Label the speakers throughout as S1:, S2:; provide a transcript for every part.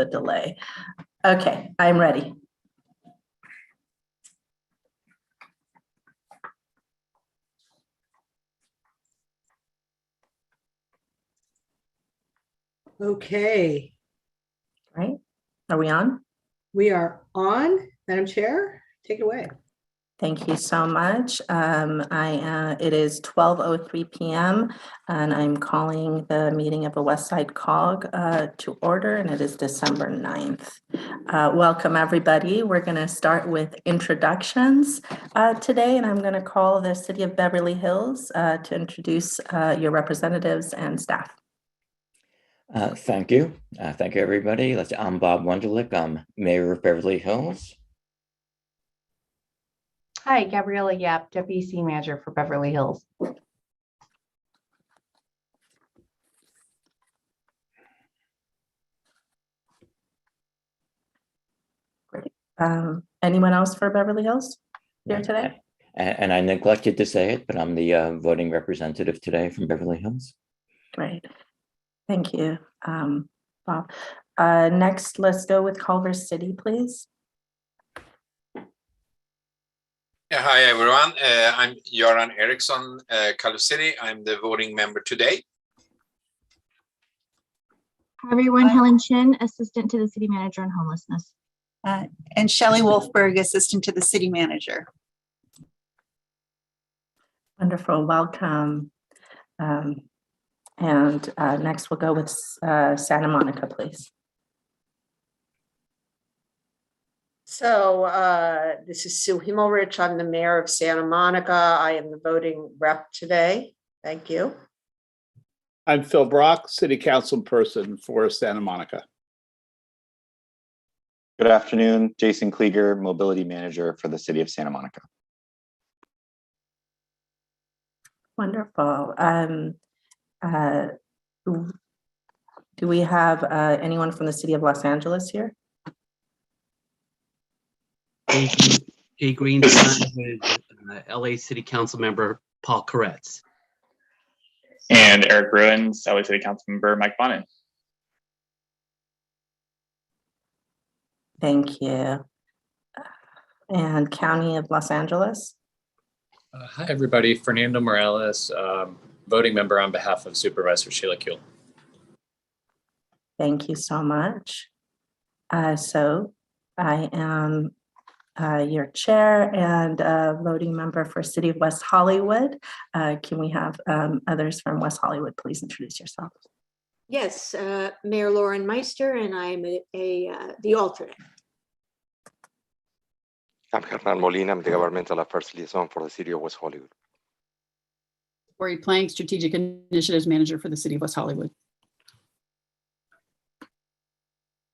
S1: the delay. Okay, I'm ready.
S2: Okay.
S1: Right. Are we on?
S2: We are on. Madam Chair, take it away.
S1: Thank you so much. It is 12:03 p.m. and I'm calling the meeting of the WSCCOG to order, and it is December 9th. Welcome everybody. We're going to start with introductions today, and I'm going to call the City of Beverly Hills to introduce your representatives and staff.
S3: Thank you. Thank you, everybody. I'm Bob Wunderlich. I'm Mayor of Beverly Hills.
S4: Hi, Gabriella Yap, Deputy City Manager for Beverly Hills.
S1: Great. Anyone else for Beverly Hills here today?
S3: And I neglected to say it, but I'm the voting representative today from Beverly Hills.
S1: Great. Thank you, Bob. Next, let's go with Culver City, please.
S5: Yeah, hi everyone. I'm Göran Eriksson, Culver City. I'm the voting member today.
S6: Hi everyone, Helen Chin, Assistant to the City Manager on Homelessness.
S7: And Shelley Wolfberg, Assistant to the City Manager.
S1: Wonderful, welcome. Next we'll go with Santa Monica, please.
S8: So this is Sue Himmelrich. I'm the mayor of Santa Monica. I am the voting rep today. Thank you.
S9: I'm Phil Brock, City Council person for Santa Monica.
S10: Good afternoon, Jason Klieger, Mobility Manager for the City of Santa Monica.
S1: Wonderful. Do we have anyone from the City of Los Angeles here?
S11: Jay Greenstein with LA City Council member Paul Koretz.
S12: And Eric Bruins, LA City Council member Mike Bonin.
S1: Thank you. And County of Los Angeles?
S13: Hi, everybody. Fernando Morales, voting member on behalf of Supervisor Sheila Kuehl.
S1: Thank you so much. So I am your chair and voting member for City of West Hollywood. Can we have others from West Hollywood please introduce yourself?
S14: Yes, Mayor Lauren Meister, and I'm the alternate.
S15: I'm Hernan Molina. I'm the governmental affairs liaison for the City of West Hollywood.
S16: Corey Plank, strategic initiatives manager for the City of West Hollywood.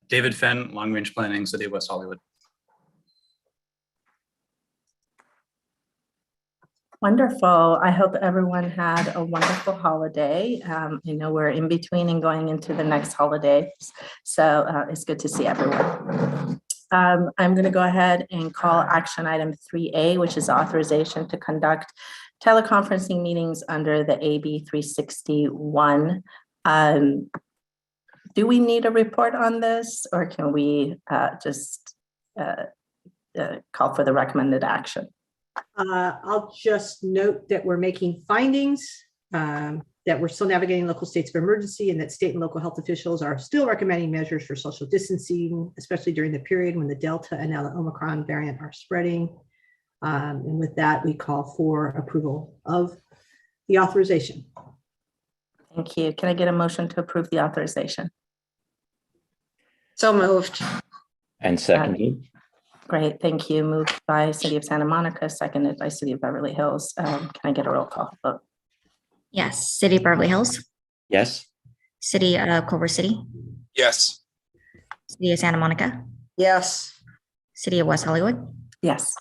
S13: David Fenn, long range planning, City of West Hollywood.
S1: Wonderful. I hope everyone had a wonderful holiday. I know we're in between and going into the next holiday, so it's good to see everyone. I'm going to go ahead and call action item 3A, which is authorization to conduct teleconferencing meetings under the AB 361. Do we need a report on this, or can we just call for the recommended action?
S2: I'll just note that we're making findings, that we're still navigating local states of emergency, and that state and local health officials are still recommending measures for social distancing, especially during the period when the Delta and now the Omicron variant are spreading. And with that, we call for approval of the authorization.
S1: Thank you. Can I get a motion to approve the authorization?
S8: So moved.
S3: And seconded.
S1: Great, thank you. Moved by City of Santa Monica, seconded by City of Beverly Hills. Can I get a roll call vote?
S6: Yes, City of Beverly Hills.
S3: Yes.
S6: City of Culver City.
S5: Yes.
S6: City of Santa Monica.
S8: Yes.
S6: City of West Hollywood.
S1: Yes.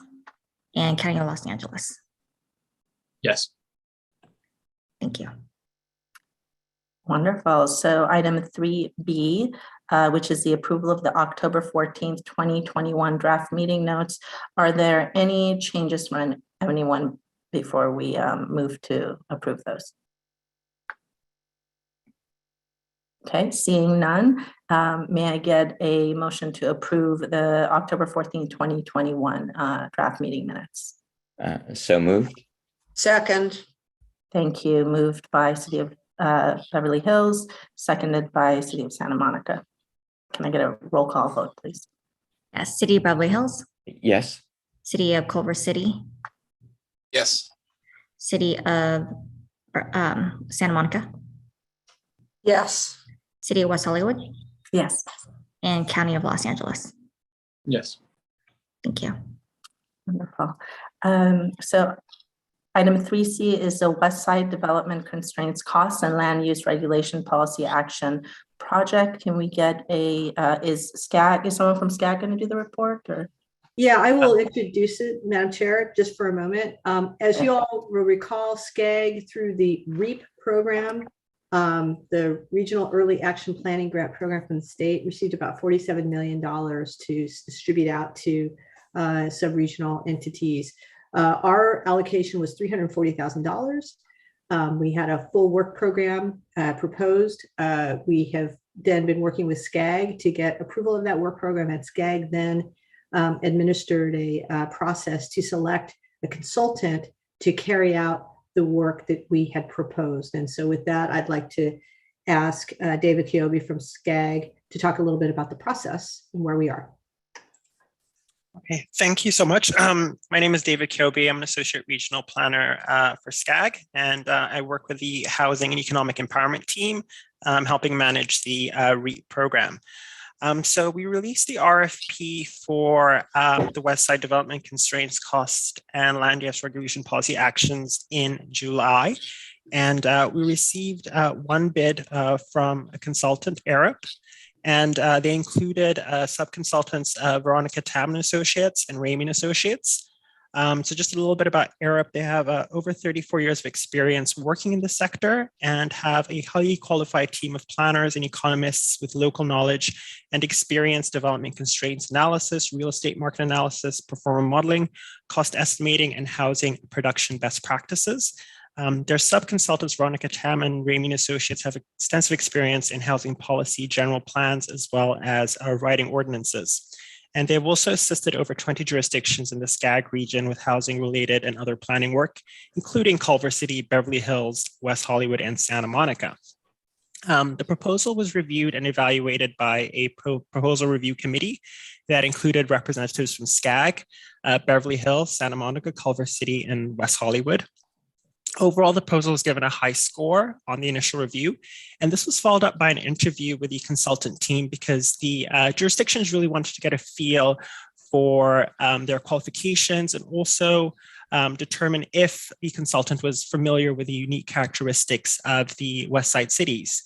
S6: And County of Los Angeles.
S13: Yes.
S6: Thank you.
S1: Wonderful. So item 3B, which is the approval of the October 14th, 2021 draft meeting notes. Are there any changes from anyone before we move to approve those? Okay, seeing none, may I get a motion to approve the October 14, 2021 draft meeting minutes?
S3: So moved.
S8: Second,
S1: Thank you. Moved by City of Beverly Hills, seconded by City of Santa Monica. Can I get a roll call vote, please?
S6: Yes, City of Beverly Hills,
S3: Yes.
S6: City of Culver City,
S5: Yes.
S6: City of Santa Monica,
S8: yes.
S6: City of West Hollywood,
S1: Yes.
S6: and County of Los Angeles.
S13: Yes.
S6: Thank you.
S1: Wonderful. So item 3C is the West Side Development Constraints Costs and Land Use Regulation Policy Action Project. Can we get a, is someone from SCAG going to do the report or?
S2: Yeah, I will introduce it, Madam Chair, just for a moment. As you all will recall, SCAG through the REAP program, the Regional Early Action Planning Grant Program from the state, received about $47 million to distribute out to sub-regional entities. Our allocation was $340,000. We had a full work program proposed. We have then been working with SCAG to get approval of that work program, and SCAG then administered a process to select a consultant to carry out the work that we had proposed. And so with that, I'd like to ask David Kiobe from SCAG to talk a little bit about the process and where we are.
S17: Okay, thank you so much. My name is David Kiobe. I'm an associate regional planner for SCAG, and I work with the Housing and Economic Empowerment team, helping manage the REAP program. So we released the RFP for the West Side Development Constraints, Cost, and Land Use Regulation Policy Actions in July. And we received one bid from a consultant, Arup, and they included sub-consultants Veronica Tam and Associates and Raymond Associates. So just a little bit about Arup. They have over 34 years of experience working in the sector and have a highly qualified team of planners and economists with local knowledge and experience development constraints analysis, real estate market analysis, performance modeling, cost estimating, and housing production best practices. Their sub-consultants, Veronica Tam and Raymond Associates, have extensive experience in housing policy, general plans, as well as writing ordinances. And they've also assisted over 20 jurisdictions in the SCAG region with housing-related and other planning work, including Culver City, Beverly Hills, West Hollywood, and Santa Monica. The proposal was reviewed and evaluated by a proposal review committee that included representatives from SCAG, Beverly Hills, Santa Monica, Culver City, and West Hollywood. Overall, the proposal was given a high score on the initial review, and this was followed up by an interview with the consultant team because the jurisdictions really wanted to get a feel for their qualifications and also determine if the consultant was familiar with the unique characteristics of the West Side cities.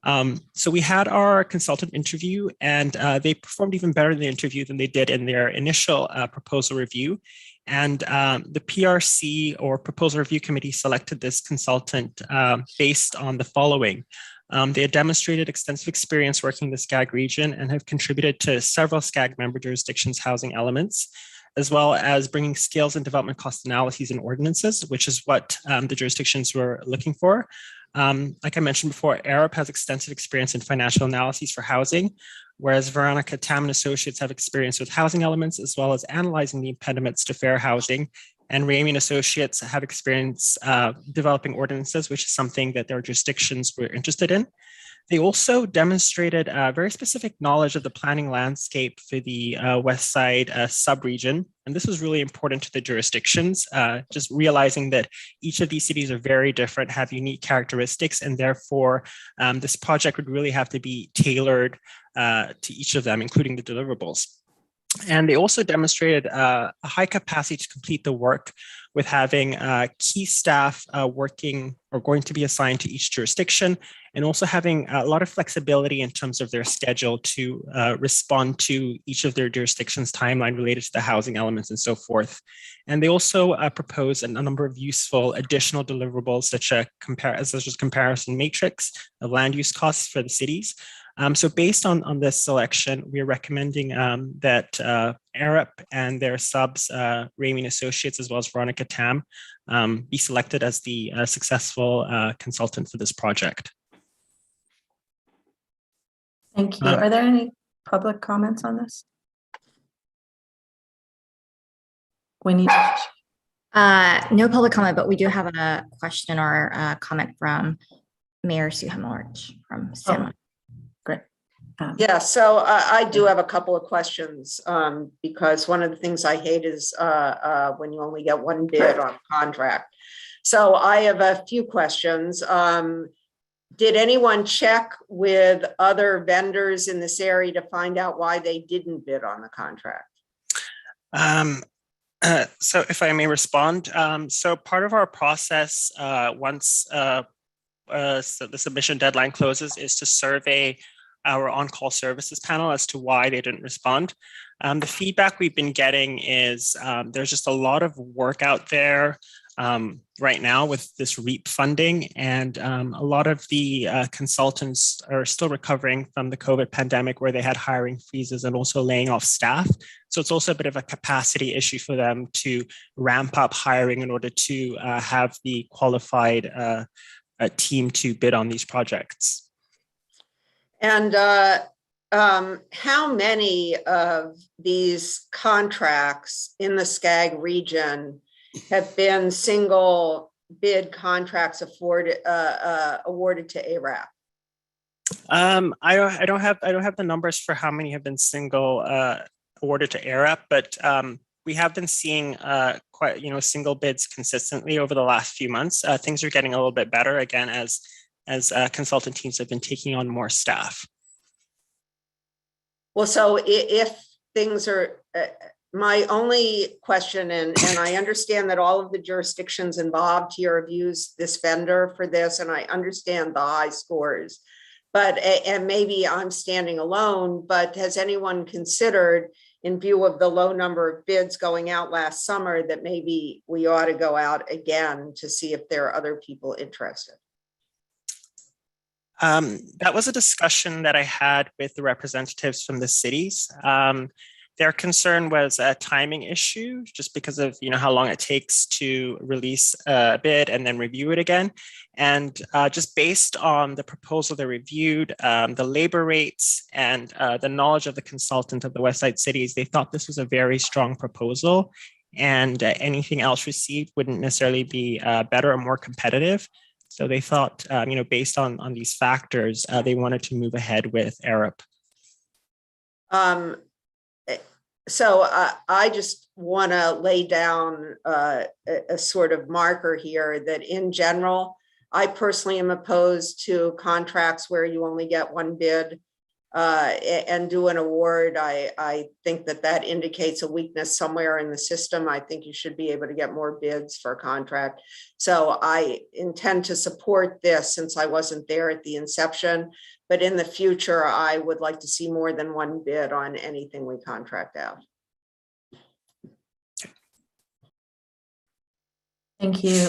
S17: So we had our consultant interview, and they performed even better in the interview than they did in their initial proposal review. And the PRC, or Proposal Review Committee, selected this consultant based on the following. They had demonstrated extensive experience working in the SCAG region and have contributed to several SCAG member jurisdictions' housing elements, as well as bringing skills and development cost analyses and ordinances, which is what the jurisdictions were looking for. Like I mentioned before, Arup has extensive experience in financial analyses for housing, whereas Veronica Tam and Associates have experience with housing elements, as well as analyzing the impediments to fair housing. And Raymond Associates have experience developing ordinances, which is something that their jurisdictions were interested in. They also demonstrated very specific knowledge of the planning landscape for the West Side subregion. And this was really important to the jurisdictions, just realizing that each of these cities are very different, have unique characteristics, and therefore this project would really have to be tailored to each of them, including the deliverables. And they also demonstrated a high capacity to complete the work with having key staff working or going to be assigned to each jurisdiction, and also having a lot of flexibility in terms of their schedule to respond to each of their jurisdictions' timeline related to the housing elements and so forth. And they also proposed a number of useful additional deliverables, such as comparison matrix of land use costs for the cities. So based on this selection, we are recommending that Arup and their subs, Raymond Associates, as well as Veronica Tam, be selected as the successful consultant for this project.
S1: Thank you. Are there any public comments on this? We need
S18: No public comment, but we do have a question or a comment from Mayor Sue Hemmelrich from Santa Monica.
S1: Great.
S8: Yeah, so I do have a couple of questions because one of the things I hate is when you only get one bid on a contract. So I have a few questions. Did anyone check with other vendors in this area to find out why they didn't bid on the contract?
S17: So if I may respond, so part of our process, once so the submission deadline closes, is to survey our on-call services panel as to why they didn't respond. The feedback we've been getting is there's just a lot of work out there right now with this REAP funding, and a lot of the consultants are still recovering from the COVID pandemic where they had hiring freezes and also laying off staff. So it's also a bit of a capacity issue for them to ramp up hiring in order to have the qualified team to bid on these projects.
S8: And how many of these contracts in the SCAG region have been single bid contracts awarded to ARAP?
S17: I don't have the numbers for how many have been single awarded to ARAP, but we have been seeing quite single bids consistently over the last few months. Things are getting a little bit better again as consultant teams have been taking on more staff.
S8: Well, so if things are, my only question, and I understand that all of the jurisdictions involved here have used this vendor for this, and I understand the high scores, but, and maybe I'm standing alone, but has anyone considered, in view of the low number of bids going out last summer, that maybe we ought to go out again to see if there are other people interested?
S17: That was a discussion that I had with the representatives from the cities. Their concern was a timing issue, just because of how long it takes to release a bid and then review it again. And just based on the proposal they reviewed, the labor rates and the knowledge of the consultant of the West Side cities, they thought this was a very strong proposal, and anything else received wouldn't necessarily be better or more competitive. So they thought, based on these factors, they wanted to move ahead with ARAP.
S8: So I just want to lay down a sort of marker here that in general, I personally am opposed to contracts where you only get one bid and do an award. I think that indicates a weakness somewhere in the system. I think you should be able to get more bids for a contract. So I intend to support this since I wasn't there at the inception. But in the future, I would like to see more than one bid on anything we contract out.
S1: Thank you.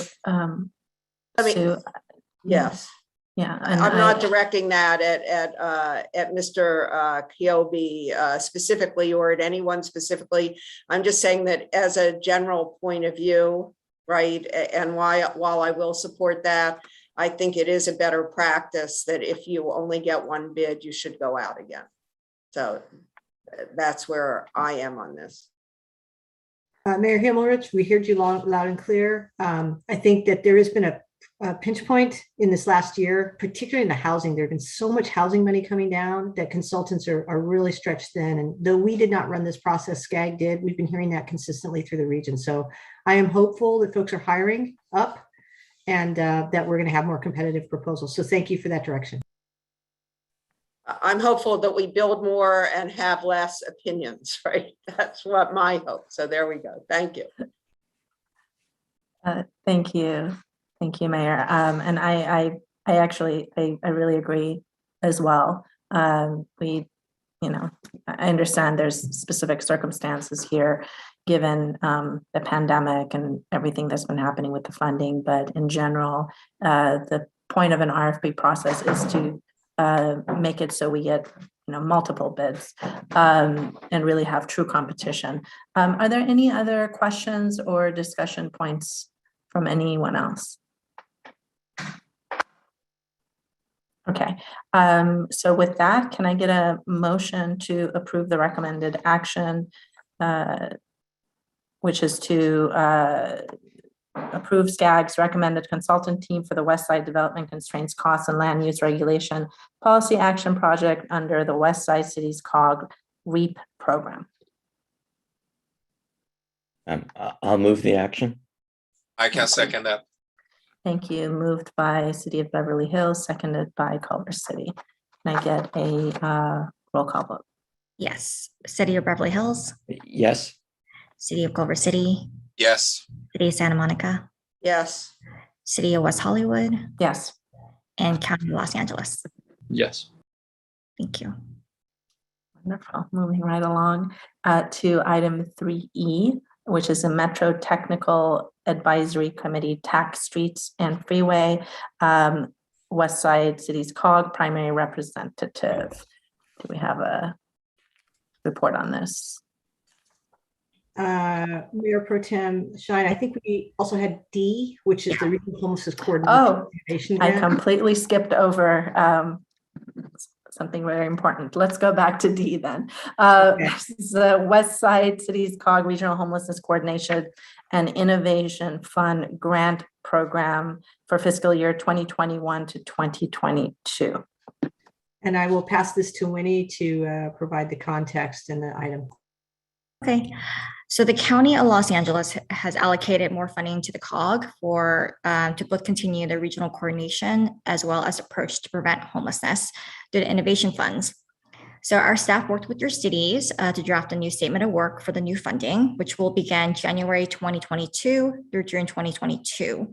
S1: Sue.
S8: Yes.
S1: Yeah,
S8: and I'm not directing that at Mr. Kyobe specifically or at anyone specifically. I'm just saying that as a general point of view, right? And while I will support that, I think it is a better practice that if you only get one bid, you should go out again. So that's where I am on this.
S2: Mayor Himmelrich, we heard you loud and clear. I think that there has been a pinch point in this last year, particularly in the housing. There have been so much housing money coming down that consultants are really stretched thin. And though we did not run this process, SCAG did, we've been hearing that consistently through the region. So I am hopeful that folks are hiring up and that we're going to have more competitive proposals. So thank you for that direction.
S8: I'm hopeful that we build more and have less opinions, right? That's what my hope. So there we go. Thank you.
S1: Thank you. Thank you, Mayor. And I really agree as well. I understand there's specific circumstances here given the pandemic and everything that's been happening with the funding, but in general, the point of an RFP process is to make it so we get multiple bids and really have true competition. Are there any other questions or discussion points from anyone else? Okay, so with that, can I get a motion to approve the recommended action, which is to approve SCAG's recommended consultant team for the West Side Development Constraints, Costs, and Land Use Regulation Policy Action Project under the West Side Cities COG REAP program?
S3: I'll move the action.
S5: I can second that.
S1: Thank you. Moved by City of Beverly Hills, seconded by Culver City. Can I get a roll call vote?
S18: Yes. City of Beverly Hills,
S3: Yes.
S18: City of Culver City,
S5: Yes.
S18: City of Santa Monica,
S8: Yes.
S18: City of West Hollywood,
S1: Yes.
S18: and County of Los Angeles.
S13: Yes.
S18: Thank you.
S1: Wonderful. Moving right along to item 3E, which is a Metro Technical Advisory Committee, Tax Streets and Freeway, West Side Cities COG primary representative. Do we have a report on this?
S2: Mayor Pro Tem Shine, I think we also had D, which is the Regional Homelessness Coordination.
S1: Oh, I
S2: Grant.
S1: completely skipped over something very important. Let's go back to D then. This is the West Side Cities COG Regional Homelessness Coordination and Innovation Fund Grant Program for fiscal year 2021 to 2022.
S2: And I will pass this to Winnie to provide the context in the item.
S18: Okay, so the County of Los Angeles has allocated more funding to the COG for to both continue the regional coordination as well as approach to prevent homelessness through the innovation funds. So our staff worked with your cities to draft a new statement of work for the new funding, which will begin January 2022 through June 2022.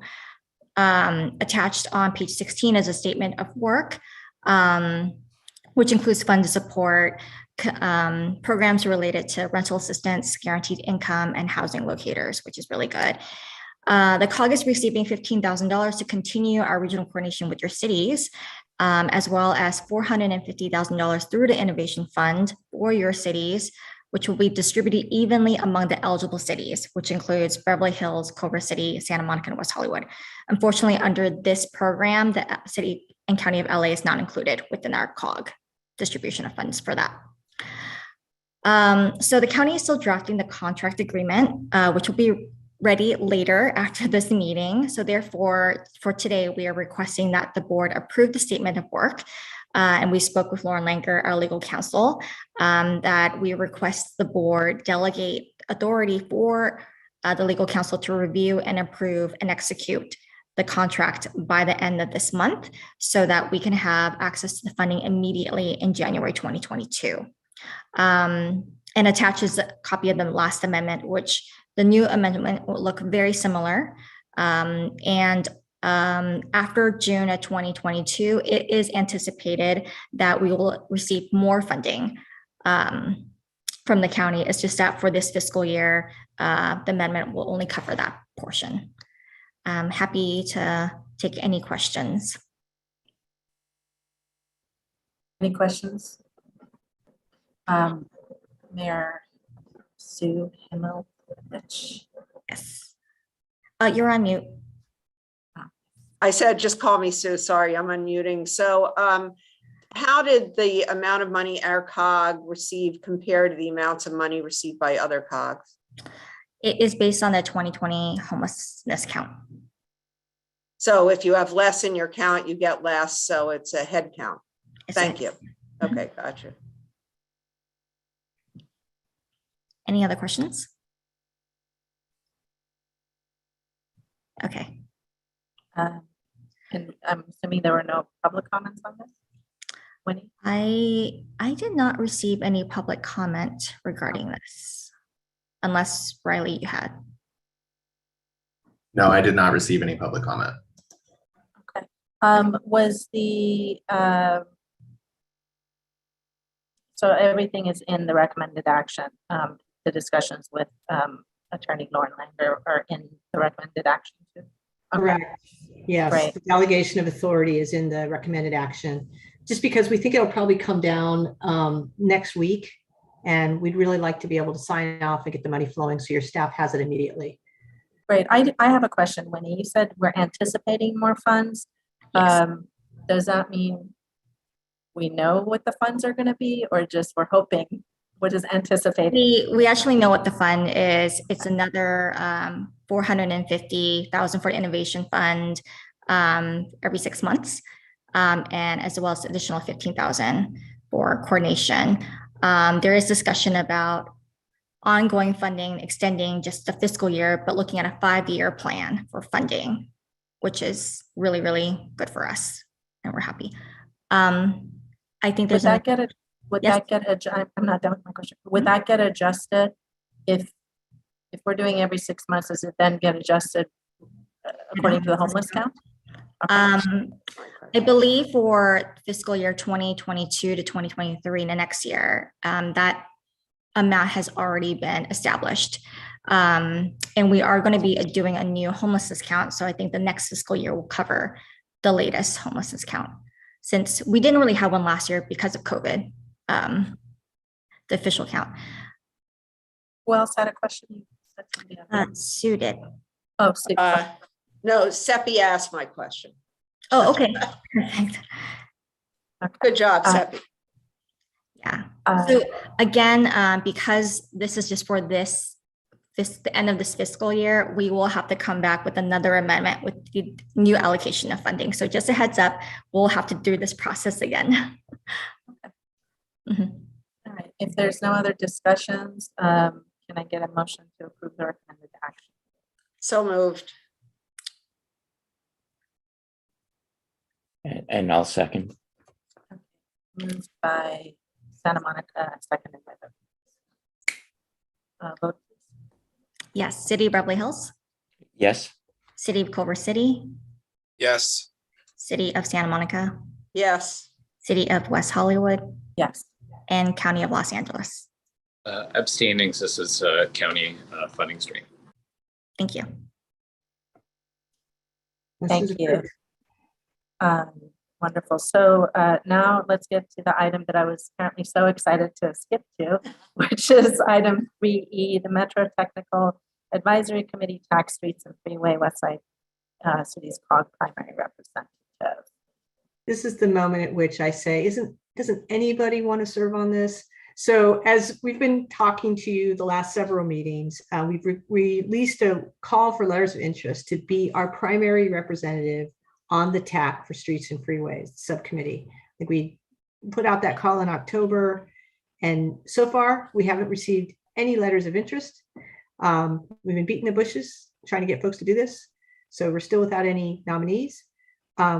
S18: Attached on page 16 is a statement of work, which includes funds to support programs related to rental assistance, guaranteed income, and housing locators, which is really good. The COG is receiving $15,000 to continue our regional coordination with your cities, as well as $450,000 through the Innovation Fund for your cities, which will be distributed evenly among the eligible cities, which includes Beverly Hills, Culver City, Santa Monica, and West Hollywood. Unfortunately, under this program, the City and County of LA is not included within our COG distribution of funds for that. So the county is still drafting the contract agreement, which will be ready later after this meeting. So therefore, for today, we are requesting that the board approve the statement of work. And we spoke with Lauren Langer, our legal counsel, that we request the board delegate authority for the legal counsel to review and approve and execute the contract by the end of this month so that we can have access to the funding immediately in January 2022. And attaches a copy of the last amendment, which the new amendment will look very similar. After June of 2022, it is anticipated that we will receive more funding from the county. It's just that for this fiscal year, the amendment will only cover that portion. I'm happy to take any questions.
S1: Any questions? Mayor Sue Himmelrich.
S18: Yes. You're on mute.
S8: I said, just call me Sue. Sorry, I'm unmuting. So how did the amount of money our COG received compare to the amounts of money received by other COGs?
S18: It is based on the 2020 homelessness count.
S8: So if you have less in your count, you get less. So it's a head count. Thank you. Okay, gotcha.
S18: Any other questions? Okay.
S1: And I'm assuming there were no public comments on this? Winnie?
S18: I did not receive any public comment regarding this, unless Riley you had.
S19: No, I did not receive any public comment.
S1: Okay. Was the so everything is in the recommended action. The discussions with Attorney Lauren Langer are in the recommended action too. Okay.
S2: Correct. Yes,
S1: right.
S2: The delegation of authority is in the recommended action, just because we think it'll probably come down next week, and we'd really like to be able to sign off and get the money flowing so your staff has it immediately.
S1: Great. I have a question, Winnie. You said we're anticipating more funds.
S18: Yes.
S1: Does that mean we know what the funds are gonna be, or just we're hoping, what is anticipated?
S18: We actually know what the fund is. It's another 450,000 for the innovation fund every 6 months, and as well as additional 15,000 for coordination. There is discussion about ongoing funding, extending just the fiscal year, but looking at a 5-year plan for funding, which is really, really good for us, and we're happy. I think there's
S1: Would that get I'm not done with my question. Would that get adjusted if we're doing every 6 months? Does it then get adjusted according to the homeless count?
S18: I believe for fiscal year 2022 to 2023, in the next year, that amount has already been established. And we are going to be doing a new homelessness count. So I think the next fiscal year will cover the latest homelessness count, since we didn't really have one last year because of COVID, the official count.
S1: Who else had a question?
S18: Sue did.
S1: Oh, Sue.
S8: No, Seppi asked my question.
S18: Oh, okay. Perfect.
S8: Good job, Seppi.
S18: Yeah. So again, because this is just for the end of this fiscal year, we will have to come back with another amendment with the new allocation of funding. So just a heads up, we'll have to do this process again.
S1: All right. If there's no other discussions, can I get a motion to approve the recommended action?
S8: So moved.
S3: And I'll second.
S1: Moved by Santa Monica, seconded by the vote.
S18: Yes. City of Beverly Hills,
S3: Yes.
S18: City of Culver City,
S5: Yes.
S18: City of Santa Monica,
S8: Yes.
S18: City of West Hollywood,
S1: yes,
S18: and County of Los Angeles.
S13: Abstaining, this is county funding stream.
S18: Thank you.
S1: thank you. Wonderful. So now let's get to the item that I was apparently so excited to skip to, which is item 3E, the Metro Technical Advisory Committee, Tax Streets and Freeway Westside Cities COG primary representative.
S2: This is the moment at which I say, doesn't anybody want to serve on this? So as we've been talking to you the last several meetings, we've released a call for letters of interest to be our primary representative on the TAC for Streets and Freeways subcommittee. Like, we put out that call in October, and so far we haven't received any letters of interest. We've been beating the bushes trying to get folks to do this, so we're still without any nominees.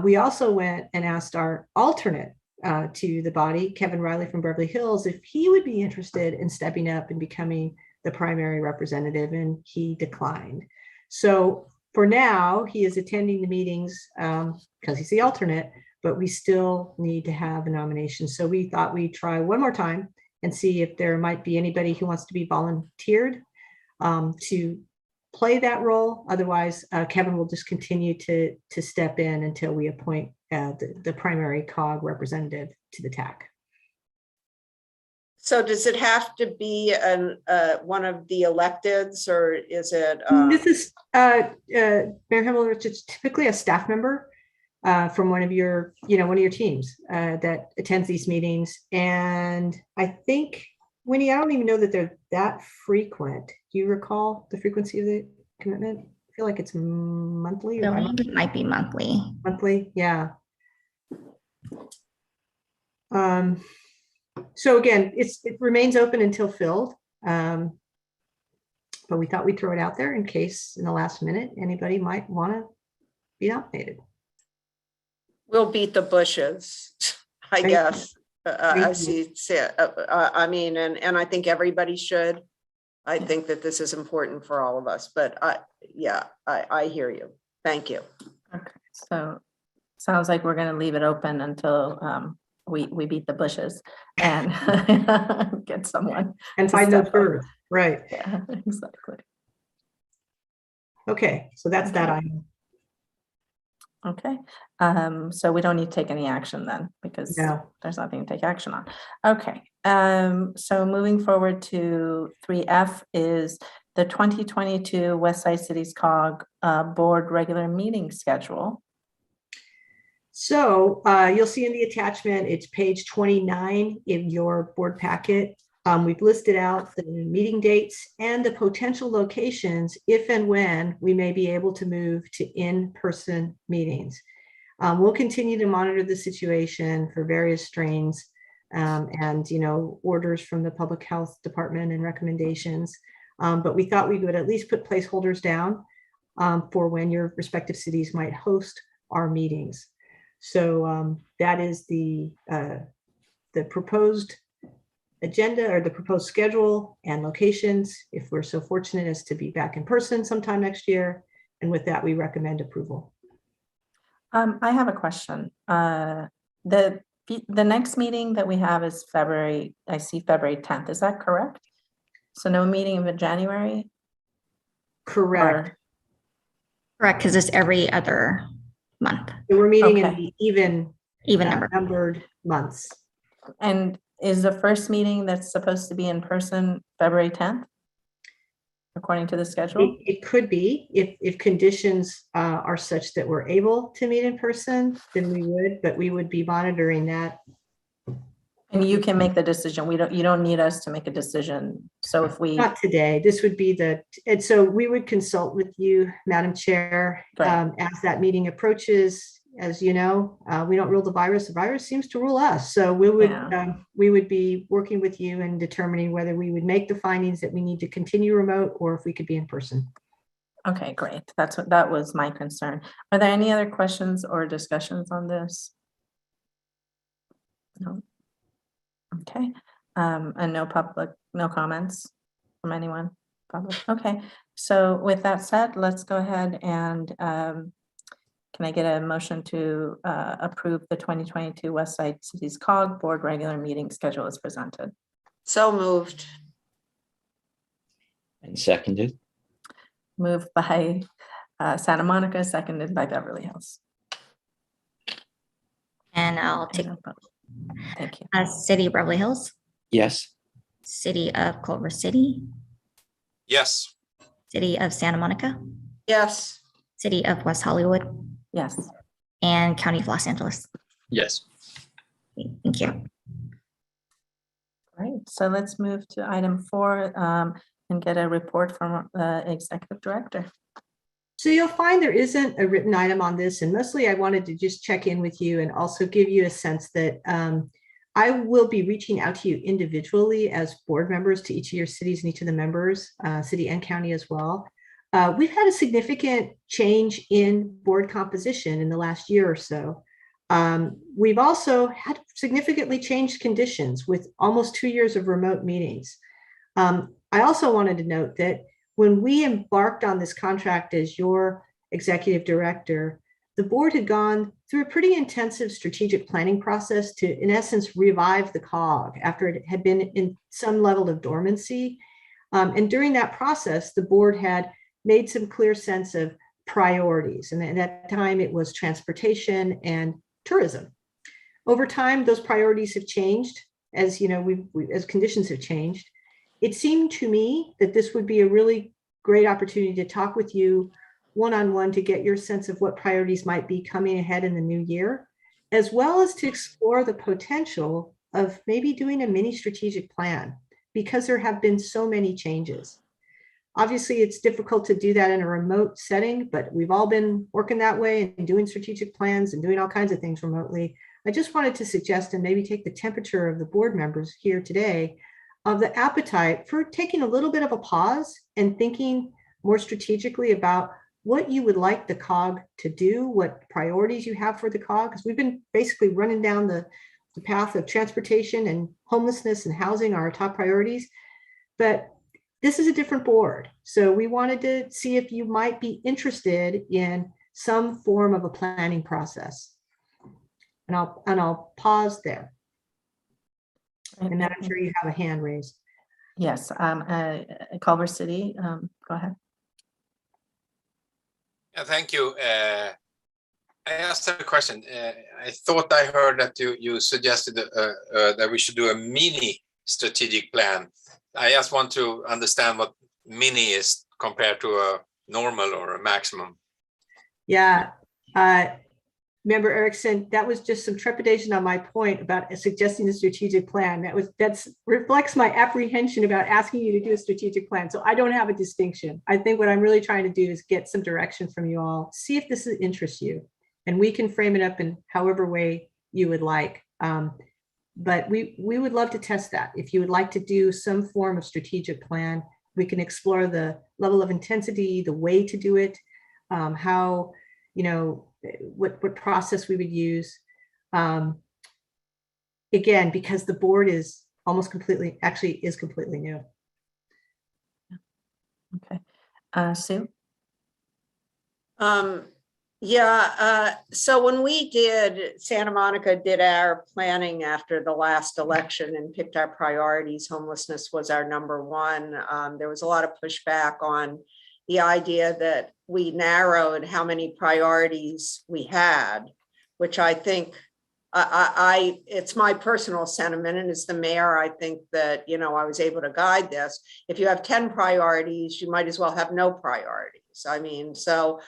S2: We also went and asked our alternate to the body, Kevin Riley from Beverly Hills, if he would be interested in stepping up and becoming the primary representative, and he declined. So for now, he is attending the meetings because he's the alternate, but we still need to have a nomination. So we thought we'd try one more time and see if there might be anybody who wants to be volunteered to play that role. Otherwise, Kevin will just continue to step in until we appoint the primary COG representative to the TAC.
S8: So does it have to be one of the electeds, or is it?
S2: This is Mayor Himmelrich. It's typically a staff member from one of your teams that attends these meetings. And I think, Winnie, I don't even know that they're that frequent. Do you recall the frequency of the commitment? I feel like it's monthly.
S18: Or it might be monthly.
S2: Monthly, yeah. So again, it remains open until filled, but we thought we'd throw it out there in case in the last minute anybody might want to be nominated.
S8: We'll beat the bushes, I guess. I see. I mean, and I think everybody should. I think that this is important for all of us. But I hear you. Thank you.
S1: Okay, so sounds like we're going to leave it open until we beat the bushes and get someone
S2: and find those birds. Right.
S1: Yeah, exactly.
S2: Okay, so that's that item.
S1: Okay, so we don't need to take any action then, because there's nothing to take action on. Okay, so moving forward to 3F is the 2022 Westside Cities COG board regular meeting schedule.
S2: So you'll see in the attachment, it's page 29 in your board packet. We've listed out the meeting dates and the potential locations if and when we may be able to move to in-person meetings. We'll continue to monitor the situation for various strains and, orders from the public health department and recommendations. But we thought we would at least put placeholders down for when your respective cities might host our meetings. So that is the proposed agenda or the proposed schedule and locations if we're so fortunate as to be back in person sometime next year. And with that, we recommend approval.
S1: I have a question. The next meeting that we have is February 10th. Is that correct? So no meeting in January?
S2: Correct.
S18: Correct, because it's every other month.
S2: So we're meeting in the even
S18: numbered
S2: months.
S1: And is the first meeting that's supposed to be in person February 10th? According to the schedule?
S2: It could be if conditions are such that we're able to meet in person, then we would, but we would be monitoring that.
S1: And you can make the decision. You don't need us to make a decision. So if we
S2: Not today, this would be and so we would consult with you, Madam Chair, as that meeting approaches. As you know, we don't rule the virus. The virus seems to rule us. So we would be working with you and determining whether we would make the findings that we need to continue remote or if we could be in person.
S1: Okay, great. That was my concern. Are there any other questions or discussions on this? No. Okay. And no comments from anyone? Public. Okay. So with that said, let's go ahead and can I get a motion to approve the 2022 Westside Cities COG Board regular meeting schedule as presented?
S8: So moved.
S3: And seconded.
S1: Moved by Santa Monica, seconded by Beverly Hills.
S18: And I'll take
S1: Thank you.
S18: City of Beverly Hills,
S3: Yes.
S18: City of Culver City,
S5: Yes.
S18: City of Santa Monica,
S8: Yes.
S18: City of West Hollywood,
S1: Yes.
S18: and County of Los Angeles.
S13: Yes.
S18: Thank you.
S1: Right. So let's move to item 4 and get a report from the executive director.
S2: So you'll find there isn't a written item on this, and mostly I wanted to just check in with you and also give you a sense that I will be reaching out to you individually as board members to each of your cities and each of the members, city and county as well. We've had a significant change in board composition in the last year or so. We've also had significantly changed conditions with almost 2 years of remote meetings. I also wanted to note that when we embarked on this contract as your executive director, the board had gone through a pretty intensive strategic planning process to, in essence, revive the COG after it had been in some level of dormancy. And during that process, the board had made some clear sense of priorities. And at that time, it was transportation and tourism. Over time, those priorities have changed as as conditions have changed. It seemed to me that this would be a really great opportunity to talk with you one-on-one to get your sense of what priorities might be coming ahead in the new year, as well as to explore the potential of maybe doing a mini strategic plan because there have been so many changes. Obviously, it's difficult to do that in a remote setting, but we've all been working that way and doing strategic plans and doing all kinds of things remotely. I just wanted to suggest and maybe take the temperature of the board members here today of the appetite for taking a little bit of a pause and thinking more strategically about what you would like the COG to do, what priorities you have for the COG, because we've been basically running down the path of transportation and homelessness and housing are our top priorities. But this is a different board. So we wanted to see if you might be interested in some form of a planning process. And I'll pause there. And I'm sure you have a hand raised.
S1: Yes, Culver City, go ahead.
S5: Yeah, thank you. I asked a question. I thought I heard that you suggested that we should do a mini strategic plan. I just want to understand what mini is compared to a normal or a maximum.
S2: Yeah, Member Erickson, that was just some trepidation on my point about suggesting a strategic plan. That's reflects my apprehension about asking you to do a strategic plan. So I don't have a distinction. I think what I'm really trying to do is get some direction from you all, see if this interests you, and we can frame it up in however way you would like. But we would love to test that. If you would like to do some form of strategic plan, we can explore the level of intensity, the way to do it, how, what process we would use. Again, because the board is almost completely, actually is completely new.
S1: Okay. Sue?
S8: So when Santa Monica did our planning after the last election and picked our priorities, homelessness was our number one. There was a lot of pushback on the idea that we narrowed how many priorities we had, which I think it's my personal sentiment, and as the mayor, I think that, I was able to guide this. If you have 10 priorities, you might as well have no priorities. I mean, so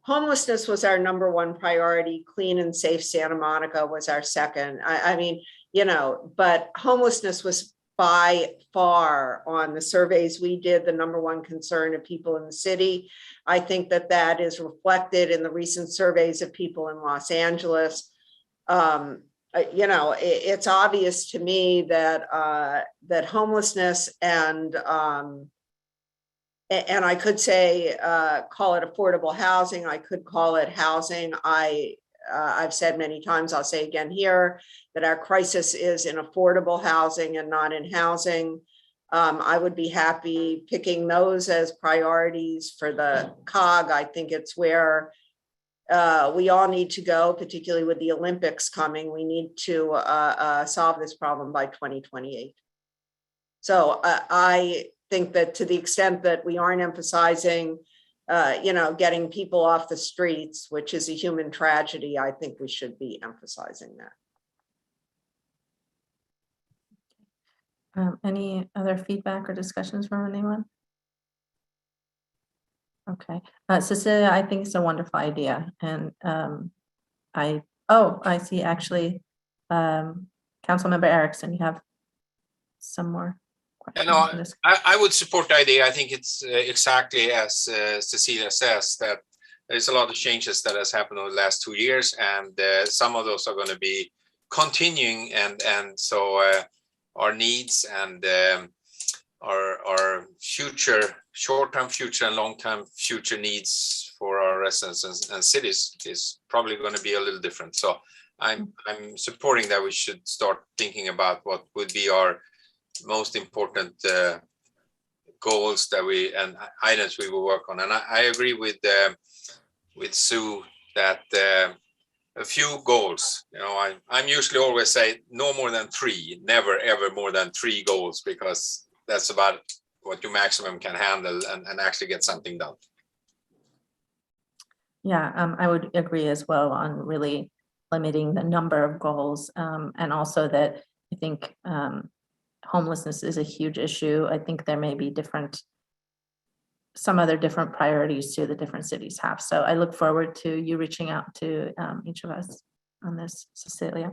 S8: homelessness was our number one priority. Clean and safe Santa Monica was our second. But homelessness was by far on the surveys we did the number one concern of people in the city. I think that is reflected in the recent surveys of people in Los Angeles. It's obvious to me that homelessness and I could say, call it affordable housing. I could call it housing. I've said many times, I'll say again here, that our crisis is in affordable housing and not in housing. I would be happy picking those as priorities for the COG. I think it's where we all need to go, particularly with the Olympics coming. We need to solve this problem by 2028. So I think that to the extent that we aren't emphasizing, getting people off the streets, which is a human tragedy, I think we should be emphasizing that.
S1: Any other feedback or discussions from anyone? Okay, Cecilia, I think it's a wonderful idea, and I see actually, Councilmember Erickson, you have some more questions on this.
S5: I would support the idea. I think it's exactly as Cecilia says, that there's a lot of changes that has happened over the last 2 years, and some of those are going to be continuing, and so our needs and our future, short-term future and long-term future needs for our residents and cities is probably going to be a little different. So I'm supporting that we should start thinking about what would be our most important goals and items we will work on. And I agree with Sue that a few goals, I'm usually always say no more than 3, never ever more than 3 goals, because that's about what you maximum can handle and actually get something done.
S1: Yeah, I would agree as well on really limiting the number of goals, and also that I think homelessness is a huge issue. I think there may be some other different priorities too the different cities have. So I look forward to you reaching out to each of us on this, Cecilia.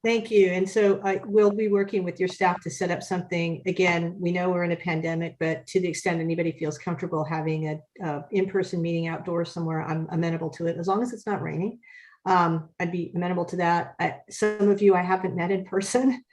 S2: Thank you. And so I will be working with your staff to set up something. Again, we know we're in a pandemic, but to the extent anybody feels comfortable having a in-person meeting outdoors somewhere, I'm amenable to it, as long as it's not raining. I'd be amenable to that. Some of you I haven't met in person.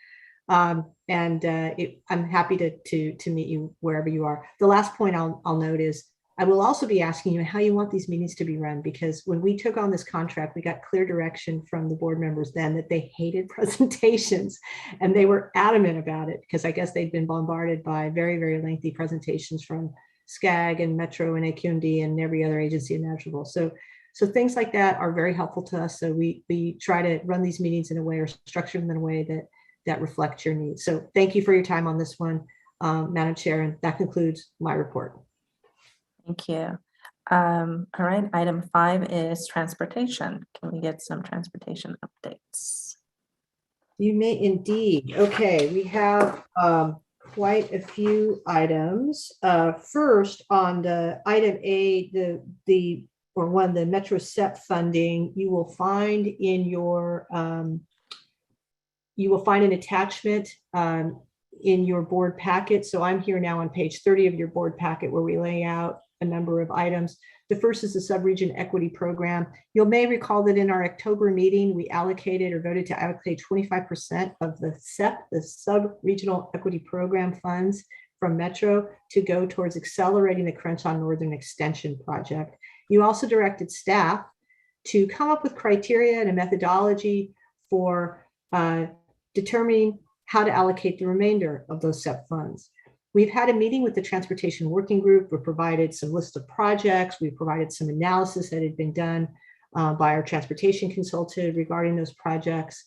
S2: I'm happy to meet you wherever you are. The last point I'll note is I will also be asking you how you want these meetings to be run, because when we took on this contract, we got clear direction from the board members then that they hated presentations, and they were adamant about it because I guess they'd been bombarded by very, very lengthy presentations from SCAG and Metro and AQMD and every other agency imaginable. So things like that are very helpful to us. So we try to run these meetings in a way or structure them in a way that reflects your needs. So thank you for your time on this one, Madam Chair, and that concludes my report.
S1: Thank you. All right, item 5 is transportation. Can we get some transportation updates?
S2: You may indeed. Okay, we have quite a few items. First, on the item A, the or one, the Metro SEP funding, you will find in your, you will find an attachment in your board packet. So I'm here now on page 30 of your board packet where we lay out a number of items. The first is the Subregion Equity Program. You may recall that in our October meeting, we allocated or voted to allocate 25% of the SEP, the Sub-Regional Equity Program funds from Metro to go towards accelerating the Crenshaw Northern Extension project. You also directed staff to come up with criteria and a methodology for determining how to allocate the remainder of those SEP funds. We've had a meeting with the Transportation Working Group. We provided some list of projects. We provided some analysis that had been done by our transportation consultant regarding those projects.